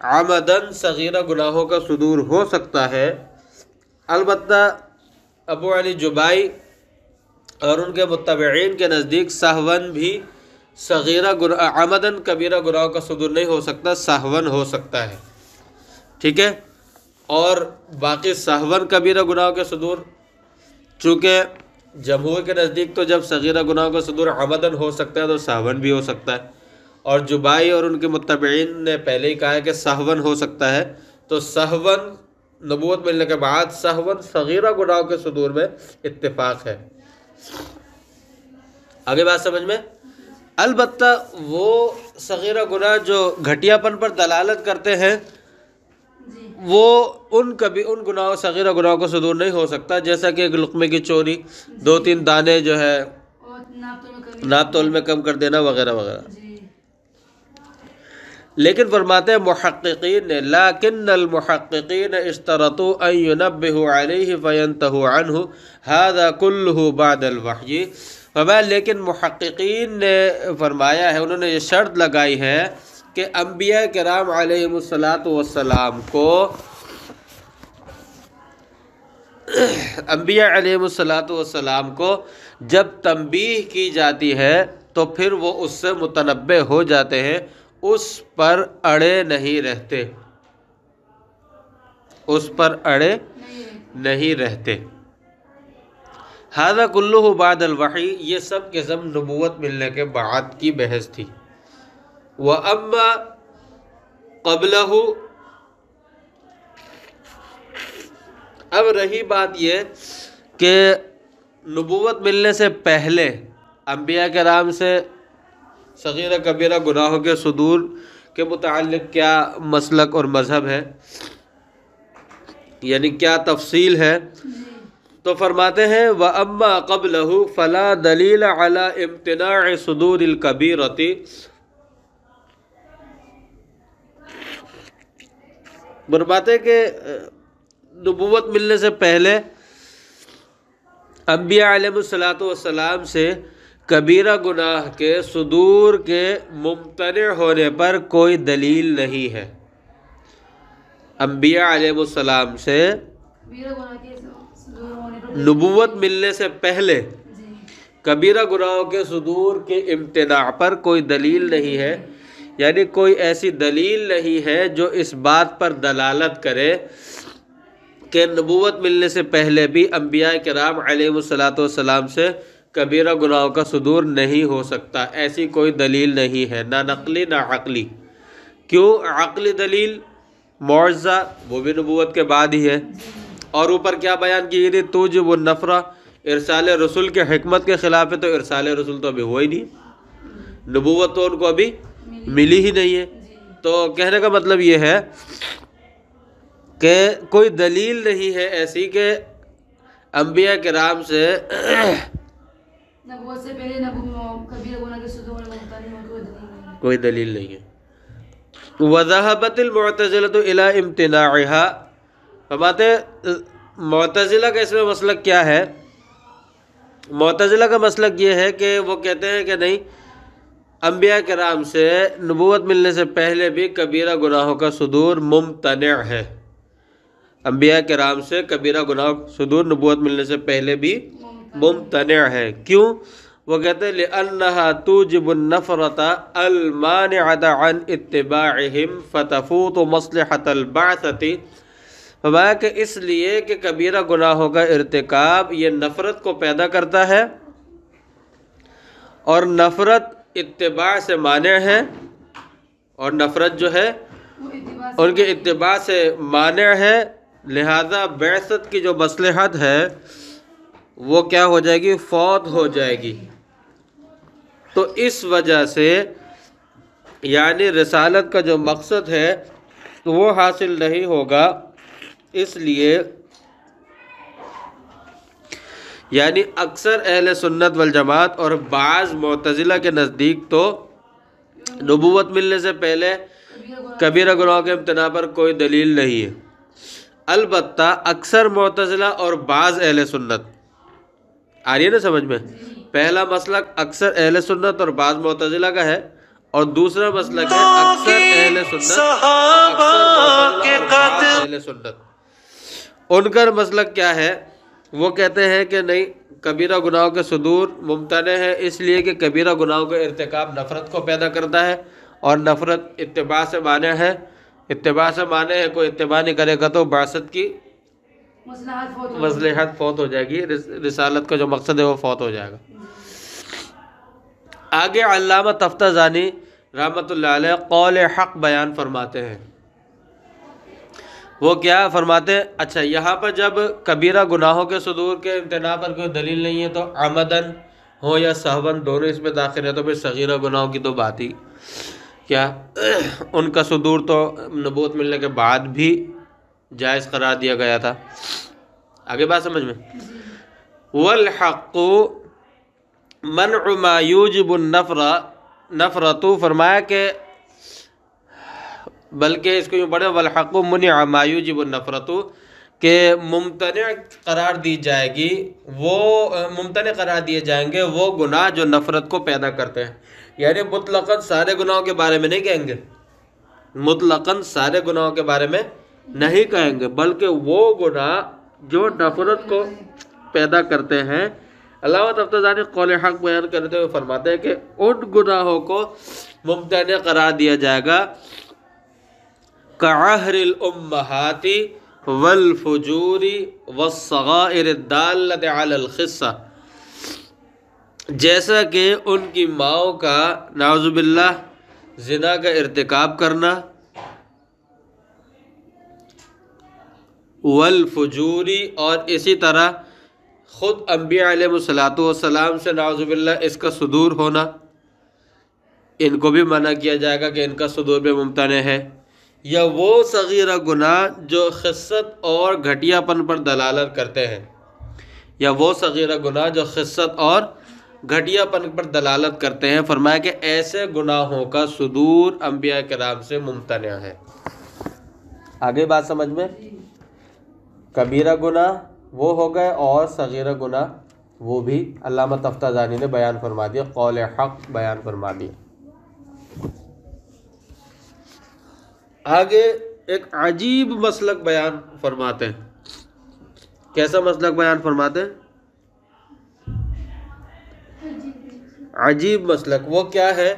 عمدن صغیرہ گناہوں کا صدور ہو سکتا ہے۔ البتہ ابو علی جبائی اور ان کے متبعین کے نزدیک سہون بھی عمدن کبیرہ گناہوں کا صدور نہیں ہو سکتا، سہون ہو سکتا ہے، ٹھیک ہے۔ اور باقی سہون کبیرہ گناہوں کے صدور، چونکہ جمہور کے نزدیک تو جب صغیرہ گناہوں کا صدور عمدن ہو سکتا ہے تو سہون بھی ہو سکتا ہے، اور جبائی اور ان کے متبعین نے پہلے ہی کہا ہے کہ سہون ہو سکتا ہے، تو سہون نبوت ملنے کے بعد سہون صغیرہ گناہوں کے صدور میں اتفاق ہے۔ آگے بات سمجھ میں، البتہ وہ صغیرہ گناہ جو گھٹیا پن پر دلالت کرتے ہیں وہ ان گناہوں صغیرہ گناہوں کو صدور نہیں ہو سکتا، جیسا کہ ایک لقمے کی چوری، 2-3 دانے جو ہے ناپ تول میں کم کر دینا وغیرہ وغیرہ۔ لیکن فرماتے ہیں محققین نے، لیکن المحققین اشترطوا ان ينبهوا عليه فينتهوا عنه هذا كله بعد الوحی، لیکن محققین نے فرمایا ہے، انہوں نے یہ شرط لگائی ہے کہ انبیاء کرام علیہم السلام کو جب تنبیہ کی جاتی ہے تو پھر وہ اس سے متنبہ ہو جاتے ہیں، اس پر اڑے نہیں رہتے، ھذا کلہ بعد الوحی، یہ سب کے سب نبوت ملنے کے بعد کی بحث تھی۔ وَأَمَّا قَبْلَهُ، اب رہی بات یہ کہ نبوت ملنے سے پہلے انبیاء کرام سے صغیرہ کبیرہ گناہوں کے صدور کے متعلق کیا مسلک اور مذہب ہے، یعنی کیا تفصیل ہے، تو فرماتے ہیں وَأَمَّا قَبْلَهُ فَلَا دَلِيلَ عَلَى امْتِنَاعِ صُدُورِ الْكَبِيرَةِ، فرماتے کہ نبوت ملنے سے پہلے انبیاء علیہ السلام سے کبیرہ گناہ کے صدور کے ممتنع ہونے پر کوئی دلیل نہیں ہے۔ انبیاء علیہ السلام سے نبوت ملنے سے پہلے کبیرہ گناہوں کے صدور کے امتناع پر کوئی دلیل نہیں ہے، یعنی کوئی ایسی دلیل نہیں ہے جو اس بات پر دلالت کرے کہ نبوت ملنے سے پہلے بھی انبیاء کرام علیہ الصلاۃ والسلام سے کبیرہ گناہوں کا صدور نہیں ہو سکتا۔ ایسی کوئی دلیل نہیں ہے، نہ نقلی نہ عقلی۔ کیوں؟ عقلی دلیل معجزہ وہ بھی نبوت کے بعد ہی ہے، اور اوپر کیا بیان کی گئی؟ توجب النفرہ، ارسال رسول کے حکمت کے خلاف ہے، تو ارسال رسول تو ابھی ہوا ہی نہیں، نبوت تو ان کو ابھی ملی ہی نہیں ہے۔ تو کہنے کا مطلب یہ ہے کہ کوئی دلیل نہیں ہے ایسی کہ انبیاء کرام سے نبوت سے پہلے کبیرہ گناہ کے صدور میں ممتنع کوئی دلیل نہیں ہے۔ وذهبت المعتزلة الى امتناعها، فرماتے معتزلہ کا اس میں مسلک کیا ہے؟ معتزلہ کا مسلک یہ ہے کہ وہ کہتے ہیں کہ نہیں، انبیاء کرام سے نبوت ملنے سے پہلے بھی کبیرہ گناہوں کا صدور ممتنع ہے۔ انبیاء کرام سے کبیرہ گناہ صدور نبوت ملنے سے پہلے بھی ممتنع ہے۔ کیوں؟ وہ کہتے ہیں لِأَنَّهَا تُوجِبُ النَّفْرَةَ الْمَانِعَةَ عَنْ اتِّبَاعِهِمْ فَتَفُوتُ مَصْلِحَةَ الْبَعْثَةِ، فرمایا کہ اس لیے کہ کبیرہ گناہوں کا ارتکاب یہ نفرت کو پیدا کرتا ہے، اور نفرت اتباع سے مانع ہے، اور نفرت جو ہے ان کے اتباع سے مانع ہے، لہذا بعثت کی جو مصلحت ہے وہ کیا ہو جائے گی؟ فوت ہو جائے گی۔ تو اس وجہ سے یعنی رسالت کا جو مقصد ہے وہ حاصل نہیں ہوگا، اس لیے یعنی اکثر اہل سنت والجماعت اور بعض معتزلہ کے نزدیک تو نبوت ملنے سے پہلے کبیرہ گناہ کے امتناع پر کوئی دلیل نہیں ہے۔ البتہ اکثر معتزلہ اور بعض اہل سنت، آ رہی ہے نا سمجھ میں؟ پہلا مسلک اکثر اہل سنت اور بعض معتزلہ کا ہے، اور دوسرا مسلک ہے اکثر اہل سنت اہل سنت۔ ان کا مسلک کیا ہے؟ وہ کہتے ہیں کہ نہیں، کبیرہ گناہوں کے صدور ممتنع ہے، اس لیے کہ کبیرہ گناہوں کا ارتکاب نفرت کو پیدا کرتا ہے، اور نفرت اتباع سے مانع ہے، اتباع سے مانع ہے، کوئی اتباع نہیں کرے گا تو بعثت کی مصلحت فوت ہو جائے گی، رسالت کا جو مقصد ہے وہ فوت ہو جائے گا۔ آگے علامہ تفتزانی رحمۃ اللہ علیہ قول حق بیان فرماتے ہیں۔ وہ کیا فرماتے ہیں؟ اچھا، یہاں پر جب کبیرہ گناہوں کے صدور کے امتناع پر کوئی دلیل نہیں ہے تو عمدن ہو یا سہون دونوں اس میں داخل ہے، تو پھر صغیرہ گناہوں کی تو بات ہی کیا، ان کا صدور تو نبوت ملنے کے بعد بھی جائز قرار دیا گیا تھا۔ آگے بات سمجھ میں؟ والحق منع ما یوجب النفرۃ، فرمایا کہ بلکہ اس کو یوں پڑھیں والحق منع ما یوجب النفرۃ، کہ ممتنع قرار دی جائے گی، وہ ممتنع قرار دیے جائیں گے وہ گناہ جو نفرت کو پیدا کرتے ہیں۔ یعنی مطلقاً سارے گناہوں کے بارے میں نہیں کہیں گے، مطلقاً سارے گناہوں کے بارے میں نہیں کہیں گے، بلکہ وہ گناہ جو نفرت کو پیدا کرتے ہیں۔ علامہ تفتزانی قول حق بیان کرتے ہوئے فرماتے ہیں کہ ان گناہوں کو ممتنع قرار دیا جائے گا کعہر الامہات والفجور والصغائر الدالۃ علی الخصہ، جیسا کہ ان کی ماؤں کا نعوذ باللہ زنا کا ارتکاب کرنا، والفجوری، اور اسی طرح خود انبیاء علیہ الصلاۃ والسلام سے نعوذ باللہ اس کا صدور ہونا، ان کو بھی منع کیا جائے گا کہ ان کا صدور بھی ممتنع ہے۔ یا وہ صغیرہ گناہ جو خست اور گھٹیا پن پر دلالت کرتے ہیں، یا وہ صغیرہ گناہ جو خست اور گھٹیا پن پر دلالت کرتے ہیں، فرمایا کہ ایسے گناہوں کا صدور انبیاء کرام سے ممتنع ہے۔ آگے بات سمجھ میں؟ کبیرہ گناہ وہ ہو گئے اور صغیرہ گناہ وہ بھی علامہ تفتزانی نے بیان فرما دیا، قول حق بیان فرما دیا۔ آگے ایک عجیب مسلک بیان فرماتے ہیں۔ کیسا مسلک بیان فرماتے ہیں؟ عجیب مسلک، وہ کیا ہے؟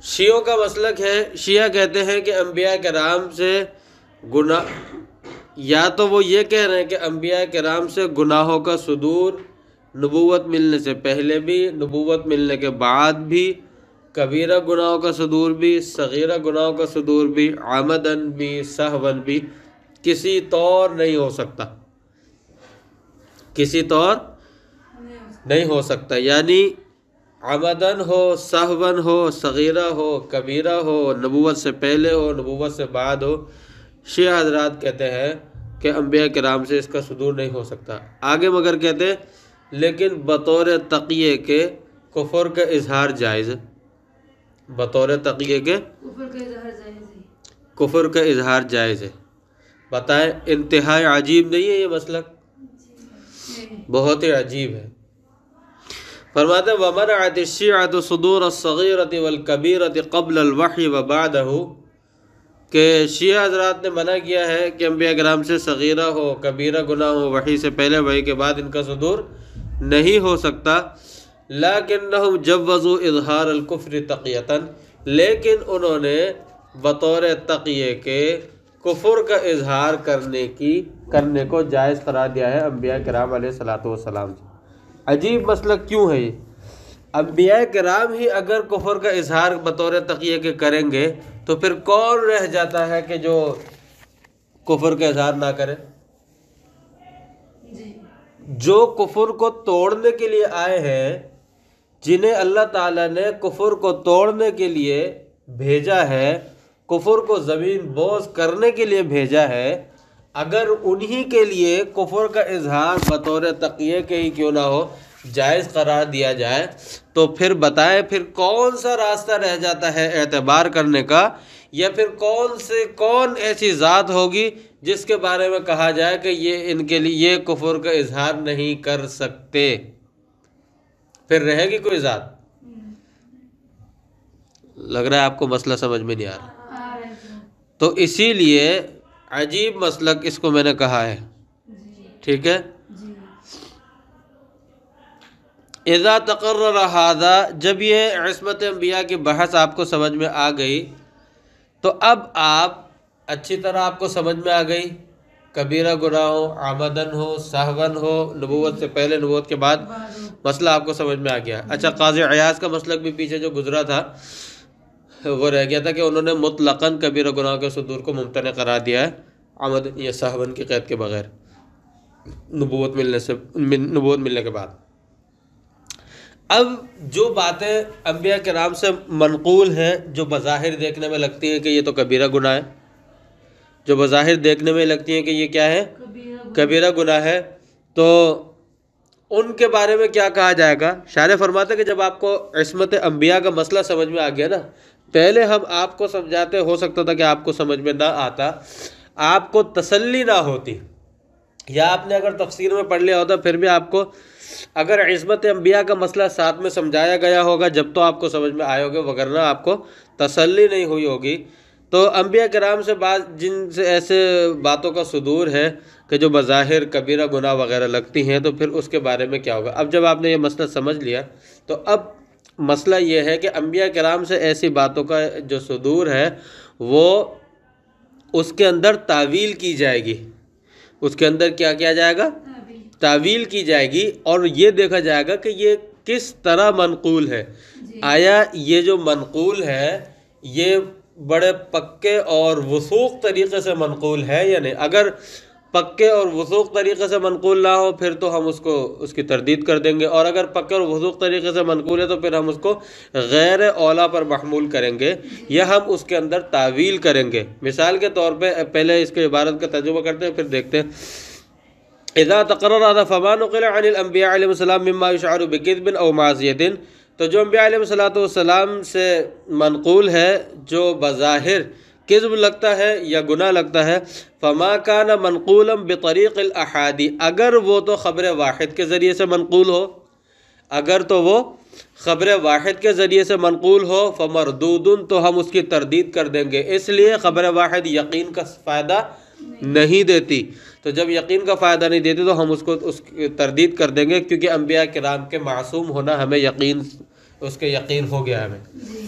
شیعوں کا مسلک ہے، شیعہ کہتے ہیں کہ انبیاء کرام سے گناہ، یا تو وہ یہ کہہ رہے ہیں کہ انبیاء کرام سے گناہوں کا صدور نبوت ملنے سے پہلے بھی، نبوت ملنے کے بعد بھی، کبیرہ گناہوں کا صدور بھی، صغیرہ گناہوں کا صدور بھی، عمدن بھی، سہون بھی، کسی طور نہیں ہو سکتا، کسی طور نہیں ہو سکتا، یعنی عمدن ہو، سہون ہو، صغیرہ ہو، کبیرہ ہو، نبوت سے پہلے ہو، نبوت سے بعد ہو، شیعہ حضرات کہتے ہیں کہ انبیاء کرام سے اس کا صدور نہیں ہو سکتا۔ آگے مگر کہتے ہیں لیکن بطور تقیے کے کفر کا اظہار جائز ہے، بطور تقیے کے اوپر کا اظہار جائز ہے، کفر کا اظہار جائز ہے۔ بتائیں انتہائی عجیب نہیں ہے یہ مسلک؟ بہت ہی عجیب ہے۔ فرماتے ہیں وَمَنَعَتِ الشِّيعَةُ صُدُورَ الصَّغِيرَةِ وَالْكَبِيرَةِ قَبْلَ الْوَحْيِ وَبَعْدَهُ، کہ شیعہ حضرات نے منع کیا ہے کہ انبیاء کرام سے صغیرہ ہو، کبیرہ گناہ ہو، وحی سے پہلے وحی کے بعد ان کا صدور نہیں ہو سکتا۔ لَكِنَّهُمْ جَوَّزُوا إِظْهَارَ الْكُفْرِ تَقِيَةً، لیکن انہوں نے بطور تقیے کے کفر کا اظہار کرنے کو جائز قرار دیا ہے انبیاء کرام علیہ الصلوۃ والسلام سے۔ عجیب مسلک کیوں ہے یہ؟ انبیاء کرام ہی اگر کفر کا اظہار بطور تقیے کے کریں گے تو پھر کون رہ جاتا ہے کہ جو کفر کا اظہار نہ کرے؟ جو کفر کو توڑنے کے لیے آئے ہیں، جنہیں اللہ تعالیٰ نے کفر کو توڑنے کے لیے بھیجا ہے، کفر کو زمین بوس کرنے کے لیے بھیجا ہے، اگر انہی کے لیے کفر کا اظہار بطور تقیے کے ہی کیوں نہ ہو جائز قرار دیا جائے، تو پھر بتائیں پھر کون سا راستہ رہ جاتا ہے اعتبار کرنے کا، یا پھر کون ایسی ذات ہوگی جس کے بارے میں کہا جائے کہ یہ ان کے لیے یہ کفر کا اظہار نہیں کر سکتے؟ پھر رہے گی کوئی ذات؟ لگ رہا ہے آپ کو مسئلہ سمجھ میں نہیں آ رہا۔ تو اسی لیے عجیب مسلک اس کو میں نے کہا ہے، ٹھیک ہے۔ اذا تقرر هذا، جب یہ عصمت انبیاء کی بحث آپ کو سمجھ میں آ گئی تو اب آپ اچھی طرح آپ کو سمجھ میں آ گئی، کبیرہ گناہ ہو، عمدن ہو، سہون ہو، نبوت سے پہلے نبوت کے بعد، مسئلہ آپ کو سمجھ میں آ گیا۔ اچھا، قاضی عیاض کا مسلک بھی پیچھے جو گزرا تھا وہ رہ گیا تھا کہ انہوں نے مطلقاً کبیرہ گناہ کے صدور کو ممتنع قرار دیا ہے عمدن یا سہون کی قید کے بغیر، نبوت ملنے کے بعد۔ اب جو باتیں انبیاء کرام سے منقول ہیں، جو بظاہر دیکھنے میں لگتی ہیں کہ یہ تو کبیرہ گناہ ہے، جو بظاہر دیکھنے میں لگتی ہیں کہ یہ کیا ہے؟ کبیرہ گناہ ہے، تو ان کے بارے میں کیا کہا جائے گا؟ شارح فرماتے کہ جب آپ کو عصمت انبیاء کا مسئلہ سمجھ میں آ گیا نا، پہلے ہم آپ کو سمجھاتے، ہو سکتا تھا کہ آپ کو سمجھ میں نہ آتا، آپ کو تسلی نہ ہوتی، یا آپ نے اگر تفسیر میں پڑھ لیا ہوتا پھر بھی آپ کو اگر عصمت انبیاء کا مسئلہ ساتھ میں سمجھایا گیا ہوگا جب تو آپ کو سمجھ میں آئے ہوگے، وگرنہ آپ کو تسلی نہیں ہوئی ہوگی۔ تو انبیاء کرام سے جن سے ایسے باتوں کا صدور ہے کہ جو بظاہر کبیرہ گناہ وغیرہ لگتی ہیں، تو پھر اس کے بارے میں کیا ہوگا؟ اب جب آپ نے یہ مسئلہ سمجھ لیا تو اب مسئلہ یہ ہے کہ انبیاء کرام سے ایسی باتوں کا جو صدور ہے وہ اس کے اندر تعویل کی جائے گی، اس کے اندر کیا کیا جائے گا؟ تعویل کی جائے گی، اور یہ دیکھا جائے گا کہ یہ کس طرح منقول ہے۔ آیا یہ جو منقول ہے یہ بڑے پکے اور وثوق طریقے سے منقول ہے یا نہیں؟ اگر پکے اور وثوق طریقے سے منقول نہ ہو پھر تو ہم اس کی تردید کر دیں گے، اور اگر پکے اور وثوق طریقے سے منقول ہے تو پھر ہم اس کو غیر اولا پر محمول کریں گے، یا ہم اس کے اندر تعویل کریں گے۔ مثال کے طور پہ پہلے اس کے عبارت کا ترجمہ کرتے ہیں، پھر دیکھتے ہیں۔ اذا تقرر هذا فما نقل عن الانبیاء علیہ السلام مما يشعر بكذب او معصیۃ، تو جو انبیاء علیہ السلام سے منقول ہے جو بظاہر کذب لگتا ہے یا گناہ لگتا ہے، فما كان منقولا بطریق الاحادی، اگر وہ تو خبر واحد کے ذریعے سے منقول ہو، اگر تو وہ خبر واحد کے ذریعے سے منقول ہو، فمردود، تو ہم اس کی تردید کر دیں گے، اس لیے خبر واحد یقین کا فائدہ نہیں دیتی، تو جب یقین کا فائدہ نہیں دیتی تو ہم اس کی تردید کر دیں گے، کیونکہ انبیاء کرام کے معصوم ہونا ہمیں یقین اس کے یقین ہو گیا ہمیں. جی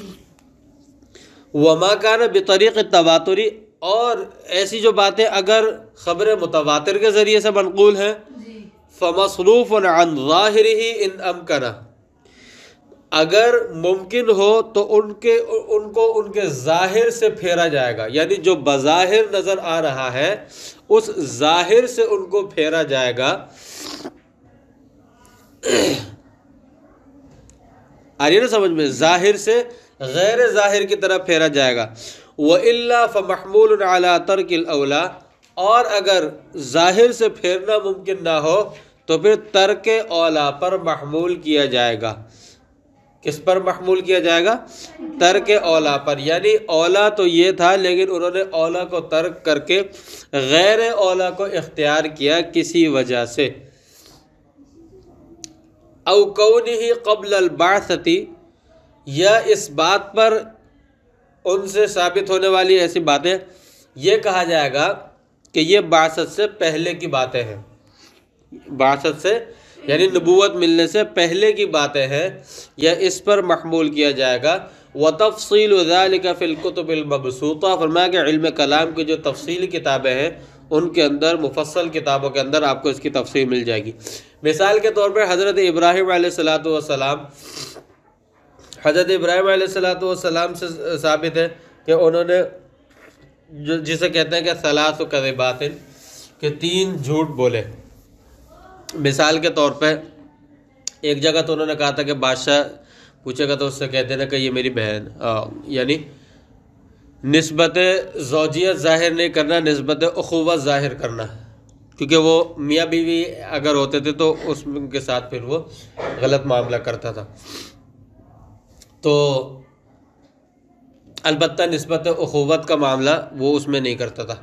وما کان بطریق تواتری، اور ایسی جو باتیں اگر خبر متواتر کے ذریعے سے منقول ہیں، جی فمصروف عن ظاہرہ ان امکن، اگر ممکن ہو تو ان کو ان کے ظاہر سے پھیرا جائے گا، یعنی جو بظاہر نظر آ رہا ہے اس ظاہر سے ان کو پھیرا جائے گا. آ رہی ہے نا سمجھ میں؟ ظاہر سے غیر ظاہر کی طرف پھیرا جائے گا. وَإِلَّا فَمَحْمُولٌ عَلَىٰ تَرْكِ الْأَوْلَىٰ، اور اگر ظاہر سے پھیرنا ممکن نہ ہو تو پھر ترک اولا پر محمول کیا جائے گا. کس پر محمول کیا جائے گا؟ ترک اولا پر. یعنی اولا تو یہ تھا لیکن انہوں نے اولا کو ترک کر کے غیر اولا کو اختیار کیا کسی وجہ سے. او کونہ قبل البعثۃ، یا اس بات پر ان سے ثابت ہونے والی ایسی باتیں یہ کہا جائے گا کہ یہ بعثت سے پہلے کی باتیں ہیں، بعثت سے یعنی نبوت ملنے سے پہلے کی باتیں ہیں، یا اس پر محمول کیا جائے گا. وَتَفْصِيلُ ذَلِكَ فِي الْكُتُبِ الْمَبْسُوطَةِ، فرمایا کہ علم کلام کی جو تفصیلی کتابیں ہیں ان کے اندر، مفصل کتابوں کے اندر آپ کو اس کی تفصیل مل جائے گی. مثال کے طور پر حضرت ابراہیم علیہ السلام، حضرت ابراہیم علیہ السلام سے ثابت ہے کہ انہوں نے جسے کہتے ہیں کہ ثلاث کذبات، کہ 3 جھوٹ بولے. مثال کے طور پہ ایک جگہ تو انہوں نے کہا تھا کہ بادشاہ پوچھے گا تو اس سے کہتے ہیں کہ یہ میری بہن، یعنی نسبت زوجیت ظاہر نہیں کرنا، نسبت اخوت ظاہر کرنا، کیونکہ وہ میاں بیوی اگر ہوتے تھے تو اس کے ساتھ پھر وہ غلط معاملہ کرتا تھا. تو البتہ نسبت اخوت کا معاملہ وہ اس میں نہیں کرتا تھا،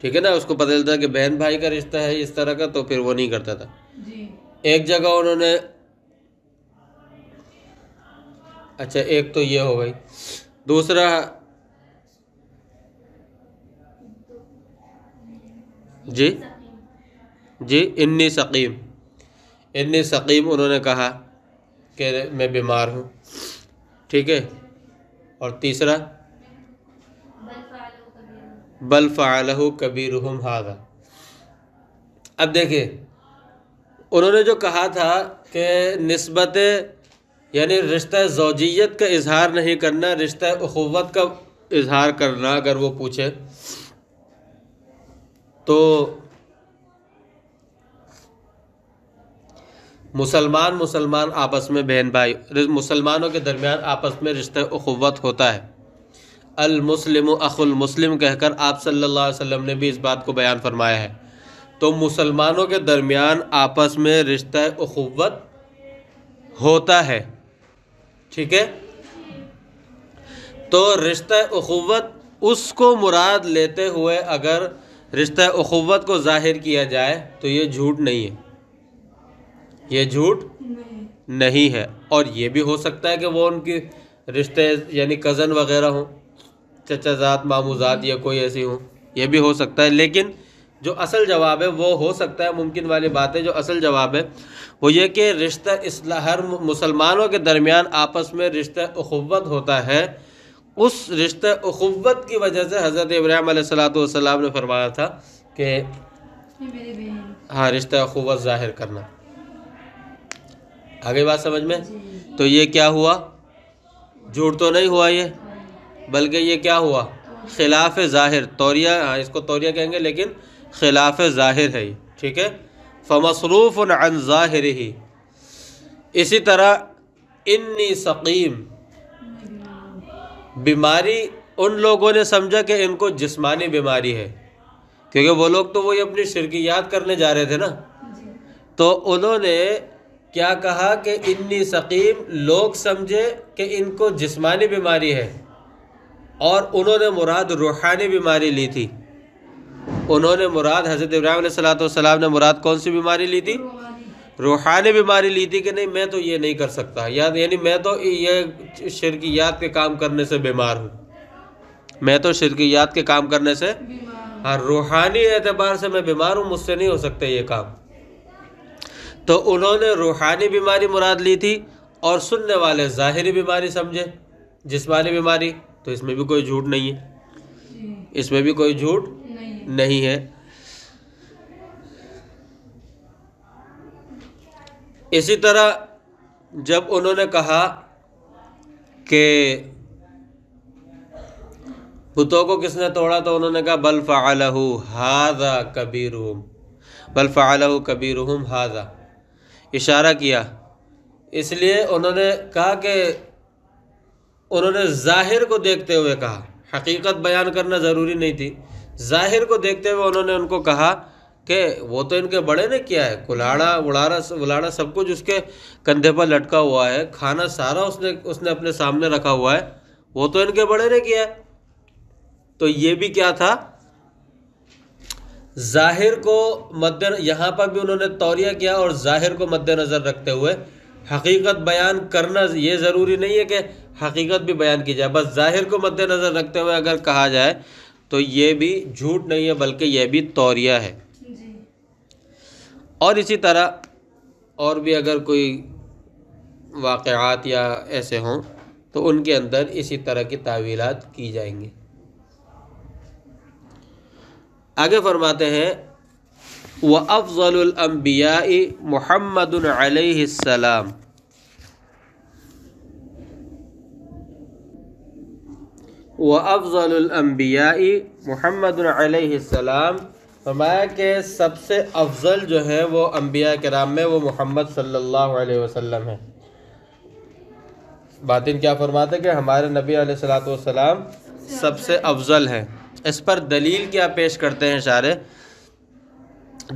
ٹھیک ہے نا. اس کو پتہ چلتا ہے کہ بہن بھائی کا رشتہ ہے اس طرح کا، تو پھر وہ نہیں کرتا تھا. جی ایک جگہ انہوں نے، اچھا ایک تو یہ ہو گئی. دوسرا جی انی سقیم انہوں نے کہا کہ میں بیمار ہوں، ٹھیک ہے. اور تیسرا بل فعلہ کبیرہم ھذا. اب دیکھیں انہوں نے جو کہا تھا کہ نسبت یعنی رشتہ زوجیت کا اظہار نہیں کرنا، رشتہ اخوت کا اظہار کرنا، اگر وہ پوچھے تو مسلمان آپس میں بہن بھائی، مسلمانوں کے درمیان آپس میں رشتہ اخوت ہوتا ہے. المسلم اخو المسلم کہہ کر آپ صلی اللہ علیہ وسلم نے بھی اس بات کو بیان فرمایا ہے. تو مسلمانوں کے درمیان آپس میں رشتہ اخوت ہوتا ہے، ٹھیک ہے. تو رشتہ اخوت اس کو مراد لیتے ہوئے اگر رشتہ اخوت کو ظاہر کیا جائے تو یہ جھوٹ نہیں ہے، یہ جھوٹ نہیں ہے. اور یہ بھی ہو سکتا ہے کہ وہ ان کے رشتے یعنی کزن وغیرہ ہوں، چچا زاد مامو زاد یا کوئی ایسی ہوں، یہ بھی ہو سکتا ہے. لیکن جو اصل جواب ہے وہ ہو سکتا ہے، ممکن والی بات ہے. جو اصل جواب ہے وہ یہ کہ رشتہ ہر مسلمانوں کے درمیان آپس میں رشتہ اخوت ہوتا ہے. اس رشتہ اخوت کی وجہ سے حضرت ابراہیم علیہ السلام نے فرمایا تھا کہ ہاں رشتہ اخوت ظاہر کرنا. آگے بات سمجھ میں؟ تو یہ کیا ہوا؟ جھوٹ تو نہیں ہوا یہ، بلکہ یہ کیا ہوا؟ خلاف ظاہر، توریہ، ہاں اس کو توریہ کہیں گے لیکن خلاف ظاہر ہے یہ، ٹھیک ہے. فمصروف عن ظاہرہ. اسی طرح انی سقیم، بیماری ان لوگوں نے سمجھا کہ ان کو جسمانی بیماری ہے، کیونکہ وہ لوگ تو وہی اپنی شرکیات کرنے جا رہے تھے نا. تو انہوں نے کیا کہا کہ انی سقیم، لوگ سمجھے کہ ان کو جسمانی بیماری ہے، اور انہوں نے مراد روحانی بیماری لی تھی. انہوں نے مراد، حضرت ابراہیم علیہ السلام نے مراد کون سی بیماری لی تھی؟ روحانی بیماری لی تھی کہ نہیں میں تو یہ نہیں کر سکتا، یعنی میں تو یہ شرکیات کے کام کرنے سے بیمار ہوں، میں تو شرکیات کے کام کرنے سے، ہاں روحانی اعتبار سے میں بیمار ہوں، مجھ سے نہیں ہو سکتا یہ کام. تو انہوں نے روحانی بیماری مراد لی تھی، اور سننے والے ظاہری بیماری سمجھے جسمانی بیماری، تو اس میں بھی کوئی جھوٹ نہیں ہے، جی اس میں بھی کوئی جھوٹ نہیں ہے۔ اسی طرح جب انہوں نے کہا کہ بتوں کو کس نے توڑا، تو انہوں نے کہا بل فعلہ ھذا کبیرہم، بل فعلہ کبیرہم ھذا، اشارہ کیا۔ اس لیے انہوں نے کہا کہ انہوں نے ظاہر کو دیکھتے ہوئے کہا، حقیقت بیان کرنا ضروری نہیں تھی، ظاہر کو دیکھتے ہوئے انہوں نے ان کو کہا کہ وہ تو ان کے بڑے نے کیا ہے، کلاڑا ولاڑا سب کچھ اس کے کندھے پر لٹکا ہوا ہے، کھانا سارا اس نے اپنے سامنے رکھا ہوا ہے، وہ تو ان کے بڑے نے کیا ہے۔ تو یہ بھی کیا تھا، ظاہر کو یہاں پر بھی انہوں نے توریہ کیا، اور ظاہر کو مد نظر رکھتے ہوئے حقیقت بیان کرنا یہ ضروری نہیں ہے کہ حقیقت بھی بیان کی جائے، بس ظاہر کو مد نظر رکھتے ہوئے اگر کہا جائے تو یہ بھی جھوٹ نہیں ہے، بلکہ یہ بھی توریہ ہے۔ جی اور اسی طرح اور بھی اگر کوئی واقعات یا ایسے ہوں تو ان کے اندر اسی طرح کی تعویلات کی جائیں گی۔ آگے فرماتے ہیں وَأَفْضَلُ الْأَنْبِيَاءِ مُحَمَّدٌ علیہ السلام، وَأَفْضَلُ الْأَنْبِيَاءِ مُحَمَّدٌ علیہ السلام، فرمایا کہ سب سے افضل جو ہے وہ انبیاء کرام میں وہ محمد صلی اللہ علیہ وسلم ہے۔ باطن کیا فرماتے ہیں کہ ہمارے نبی علیہ السلام سب سے افضل ہیں۔ اس پر دلیل کیا پیش کرتے ہیں شارح؟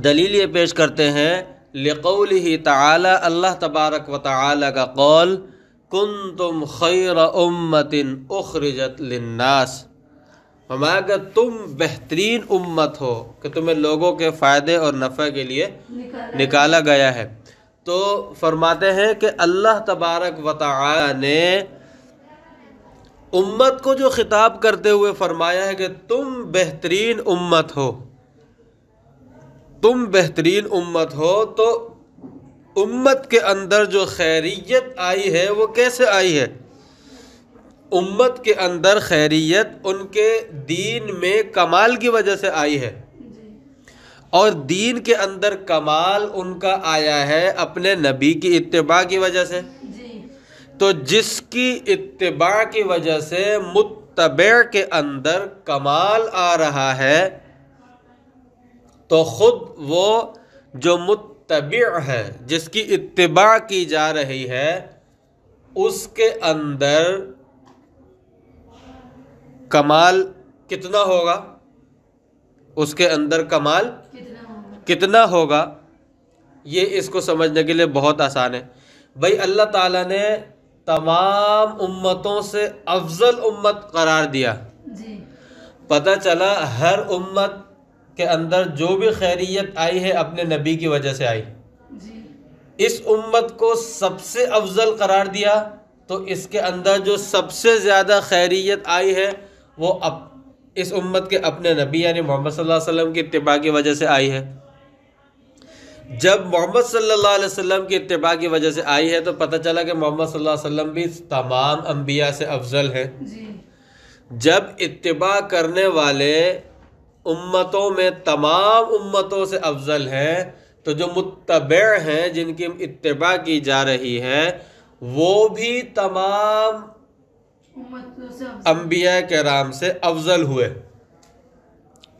دلیل یہ پیش کرتے ہیں لقولہ تعالی، اللہ تبارک و تعالی کا قول کنتم خیر امت اخرجت للناس، فرمایا کہ تم بہترین امت ہو کہ تمہیں لوگوں کے فائدے اور نفع کے لیے نکالا گیا ہے۔ تو فرماتے ہیں کہ اللہ تبارک و تعالی نے امت کو جو خطاب کرتے ہوئے فرمایا ہے کہ تم بہترین امت ہو، تم بہترین امت ہو، تو امت کے اندر جو خیریت آئی ہے وہ کیسے آئی ہے؟ امت کے اندر خیریت ان کے دین میں کمال کی وجہ سے آئی ہے، اور دین کے اندر کمال ان کا آیا ہے اپنے نبی کی اتباع کی وجہ سے۔ تو جس کی اتباع کی وجہ سے متبع کے اندر کمال آ رہا ہے، تو خود وہ جو متبع ہے، جس کی اتباع کی جا رہی ہے، اس کے اندر کمال کتنا ہوگا؟ اس کے اندر کمال کتنا ہوگا؟ یہ اس کو سمجھنے کے لیے بہت آسان ہے۔ بھائی اللہ تعالیٰ نے تمام امتوں سے افضل امت قرار دیا، پتہ چلا ہر امت کے اندر جو بھی خیریت آئی ہے اپنے نبی کی وجہ سے آئی، اس امت کو سب سے افضل قرار دیا، تو اس کے اندر جو سب سے زیادہ خیریت آئی ہے وہ اس امت کے اپنے نبی یعنی محمد صلی اللہ علیہ وسلم کی اتباع کی وجہ سے آئی ہے۔ جب محمد صلی اللہ علیہ وسلم کی اتباع کی وجہ سے آئی ہے تو پتہ چلا کہ محمد صلی اللہ علیہ وسلم بھی تمام انبیاء سے افضل ہیں۔ جب اتباع کرنے والے امتوں میں تمام امتوں سے افضل ہیں، تو جو متبع ہیں جن کی اتباع کی جا رہی ہے وہ بھی تمام انبیاء کرام سے افضل ہوئے۔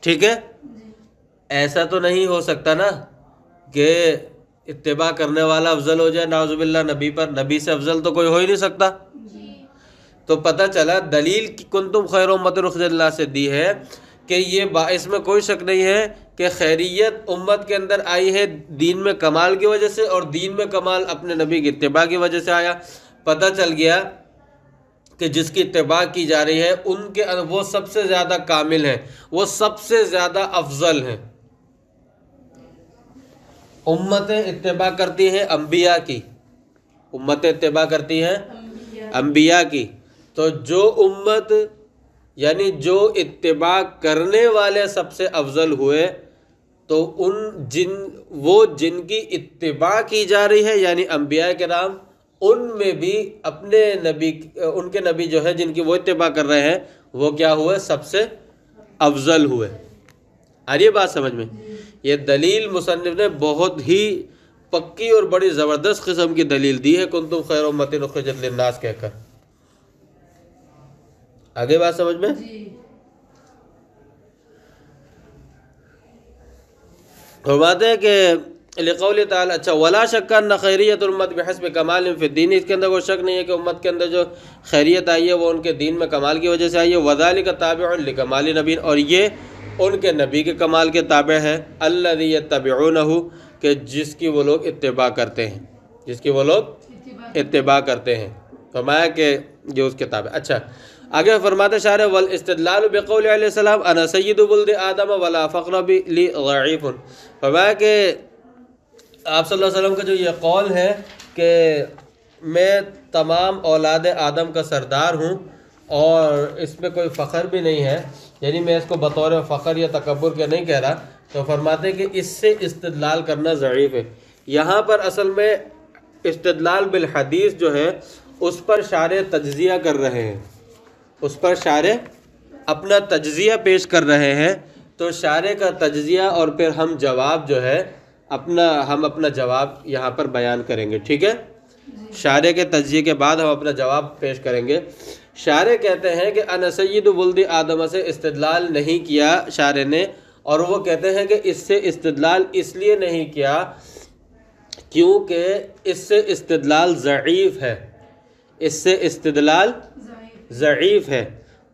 ٹھیک ہے؟ ایسا تو نہیں ہو سکتا نا کہ اتباع کرنے والا افضل ہو جائے نعوذ باللہ نبی پر، نبی سے افضل تو کوئی ہو ہی نہیں سکتا۔ تو پتہ چلا دلیل کنتم خیر امت اخرجت للناس سے دی ہے کہ یہ اس میں کوئی شک نہیں ہے کہ خیریت امت کے اندر آئی ہے دین میں کمال کی وجہ سے، اور دین میں کمال اپنے نبی کی اتباع کی وجہ سے آیا۔ پتہ چل گیا کہ جس کی اتباع کی جا رہی ہے ان کے وہ سب سے زیادہ کامل ہیں، وہ سب سے زیادہ افضل ہیں۔ امتیں اتباع کرتی ہیں انبیاء کی، امتیں اتباع کرتی ہیں انبیاء کی، تو جو امت یعنی جو اتباع کرنے والے سب سے افضل ہوئے، تو جن کی اتباع کی جا رہی ہے یعنی انبیاء کرام، ان میں بھی اپنے نبی، ان کے نبی جو ہے جن کی وہ اتباع کر رہے ہیں وہ کیا ہوئے؟ سب سے افضل ہوئے۔ آ رہی ہے بات سمجھ میں؟ یہ دلیل مصنف نے بہت ہی پکی اور بڑی زبردست قسم کی دلیل دی ہے، کنتم خیر امۃ اخرجت للناس کہہ کر۔ آگے بات سمجھ میں؟ فرماتے ہیں کہ لقول تعالی، اچھا ولا شک ان خیریت الامت بحسب کمال فی الدین، اس کے اندر کوئی شک نہیں ہے کہ امت کے اندر جو خیریت آئی ہے وہ ان کے دین میں کمال کی وجہ سے آئی ہے۔ وذالک تابع لکمال نبی، اور یہ ان کے نبی کے کمال کے تابع ہے۔ الذی یتبعونہ، کہ جس کی وہ لوگ اتباع کرتے ہیں، جس کی وہ لوگ اتباع کرتے ہیں، فرمایا کہ جو اس کے تابع۔ اچھا آگے فرماتے شارح والاستدلال بقول علیہ السلام انا سید ولد آدم ولا فخر لی ضعیف، فرمایا کہ آپ صلی اللہ علیہ وسلم کا جو یہ قول ہے کہ میں تمام اولاد آدم کا سردار ہوں اور اس میں کوئی فخر بھی نہیں ہے، یعنی میں اس کو بطور فخر یا تکبر کے نہیں کہہ رہا، تو فرماتے ہیں کہ اس سے استدلال کرنا ضعیف ہے۔ یہاں پر اصل میں استدلال بالحدیث جو ہے اس پر شارح تجزیہ کر رہے ہیں، اس پر شارح اپنا تجزیہ پیش کر رہے ہیں، تو شارح کا تجزیہ اور پھر ہم جواب جو ہے اپنا جواب یہاں پر بیان کریں گے، ٹھیک ہے؟ شارح کے تجزیے کے بعد ہم اپنا جواب پیش کریں گے۔ شارح کہتے ہیں کہ انا سید ولد آدم سے استدلال نہیں کیا شارح نے، اور وہ کہتے ہیں کہ اس سے استدلال اس لیے نہیں کیا کیونکہ اس سے استدلال ضعیف ہے، اس سے استدلال ضعیف ہے۔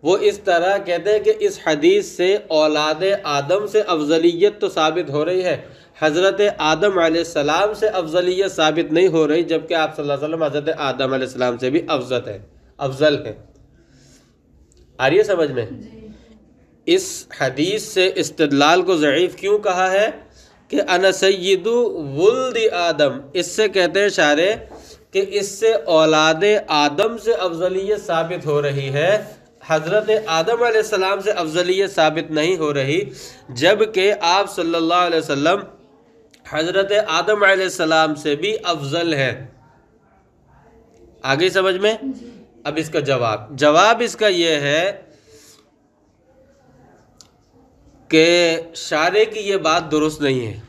وہ اس طرح کہتے ہیں کہ اس حدیث سے اولاد آدم سے افضلیت تو ثابت ہو رہی ہے، حضرت آدم علیہ السلام سے افضلیت ثابت نہیں ہو رہی، جبکہ آپ صلی اللہ علیہ وسلم حضرت آدم علیہ السلام سے بھی افضل ہے۔ آ رہی ہے سمجھ میں؟ اس حدیث سے استدلال کو ضعیف کیوں کہا ہے کہ انا سید ولد آدم، اس سے کہتے ہیں شارح کہ اس سے اولاد آدم سے افضلیت ثابت ہو رہی ہے، حضرت آدم علیہ السلام سے افضلیت ثابت نہیں ہو رہی، جبکہ آپ صلی اللہ علیہ وسلم حضرت آدم علیہ السلام سے بھی افضل ہے۔ آگے سمجھ میں؟ اب اس کا جواب اس کا یہ ہے کہ شارح کی یہ بات درست نہیں ہے،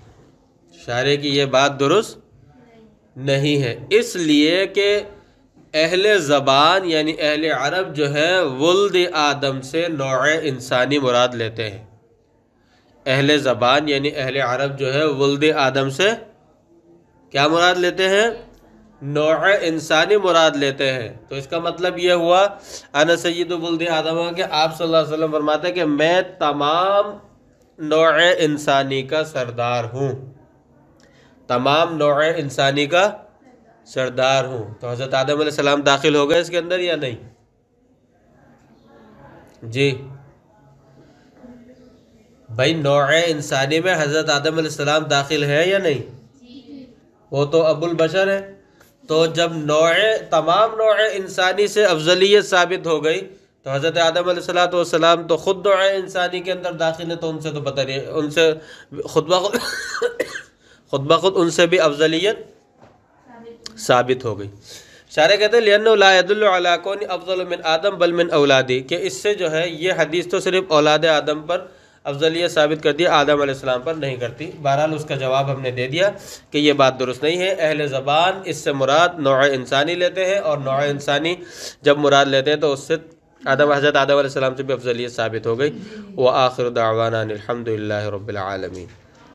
شارح کی یہ بات درست نہیں ہے، اس لیے کہ اہل زبان یعنی اہل عرب جو ہے ولد آدم سے نوع انسانی مراد لیتے ہیں۔ اہل زبان یعنی اہل عرب جو ہے ولد آدم سے کیا مراد لیتے ہیں؟ نوع انسانی مراد لیتے ہیں۔ تو اس کا مطلب یہ ہوا انا سید ولد آدم کہ آپ صلی اللہ علیہ وسلم فرماتے ہیں کہ میں تمام نوع انسانی کا سردار ہوں، تمام نوع انسانی کا سردار ہوں۔ تو حضرت آدم علیہ السلام داخل ہو گئے اس کے اندر یا نہیں؟ جی بھائی نوع انسانی میں حضرت آدم علیہ السلام داخل ہے یا نہیں؟ وہ تو ابو البشر ہے، تو جب تمام نوع انسانی سے افضلیت ثابت ہو گئی تو حضرت آدم علیہ السلام تو خود نوع انسانی کے اندر داخل ہے، تو ان سے تو بتائیے، ان سے خود بخود ان سے بھی افضلیت ثابت ہو گئی۔ شارح کہتے ہیں لِأَنَّهُ لَا يَدُلُّ عَلَىٰ كَوْنِ أَفْضَلُ مِنْ آدم بل من اولادی، کہ اس سے جو ہے یہ حدیث تو صرف اولاد آدم پر افضلیت ثابت کرتی ہے، آدم علیہ السلام پر نہیں کرتی۔ بہرحال اس کا جواب ہم نے دے دیا کہ یہ بات درست نہیں ہے۔ اہل زبان اس سے مراد نوع انسانی لیتے ہیں، اور نوع انسانی جب مراد لیتے ہیں تو اس سے حضرت آدم علیہ السلام سے بھی افضلیت ثابت ہو گئی۔ وآخر دعوانا الحمد للہ رب العالمین۔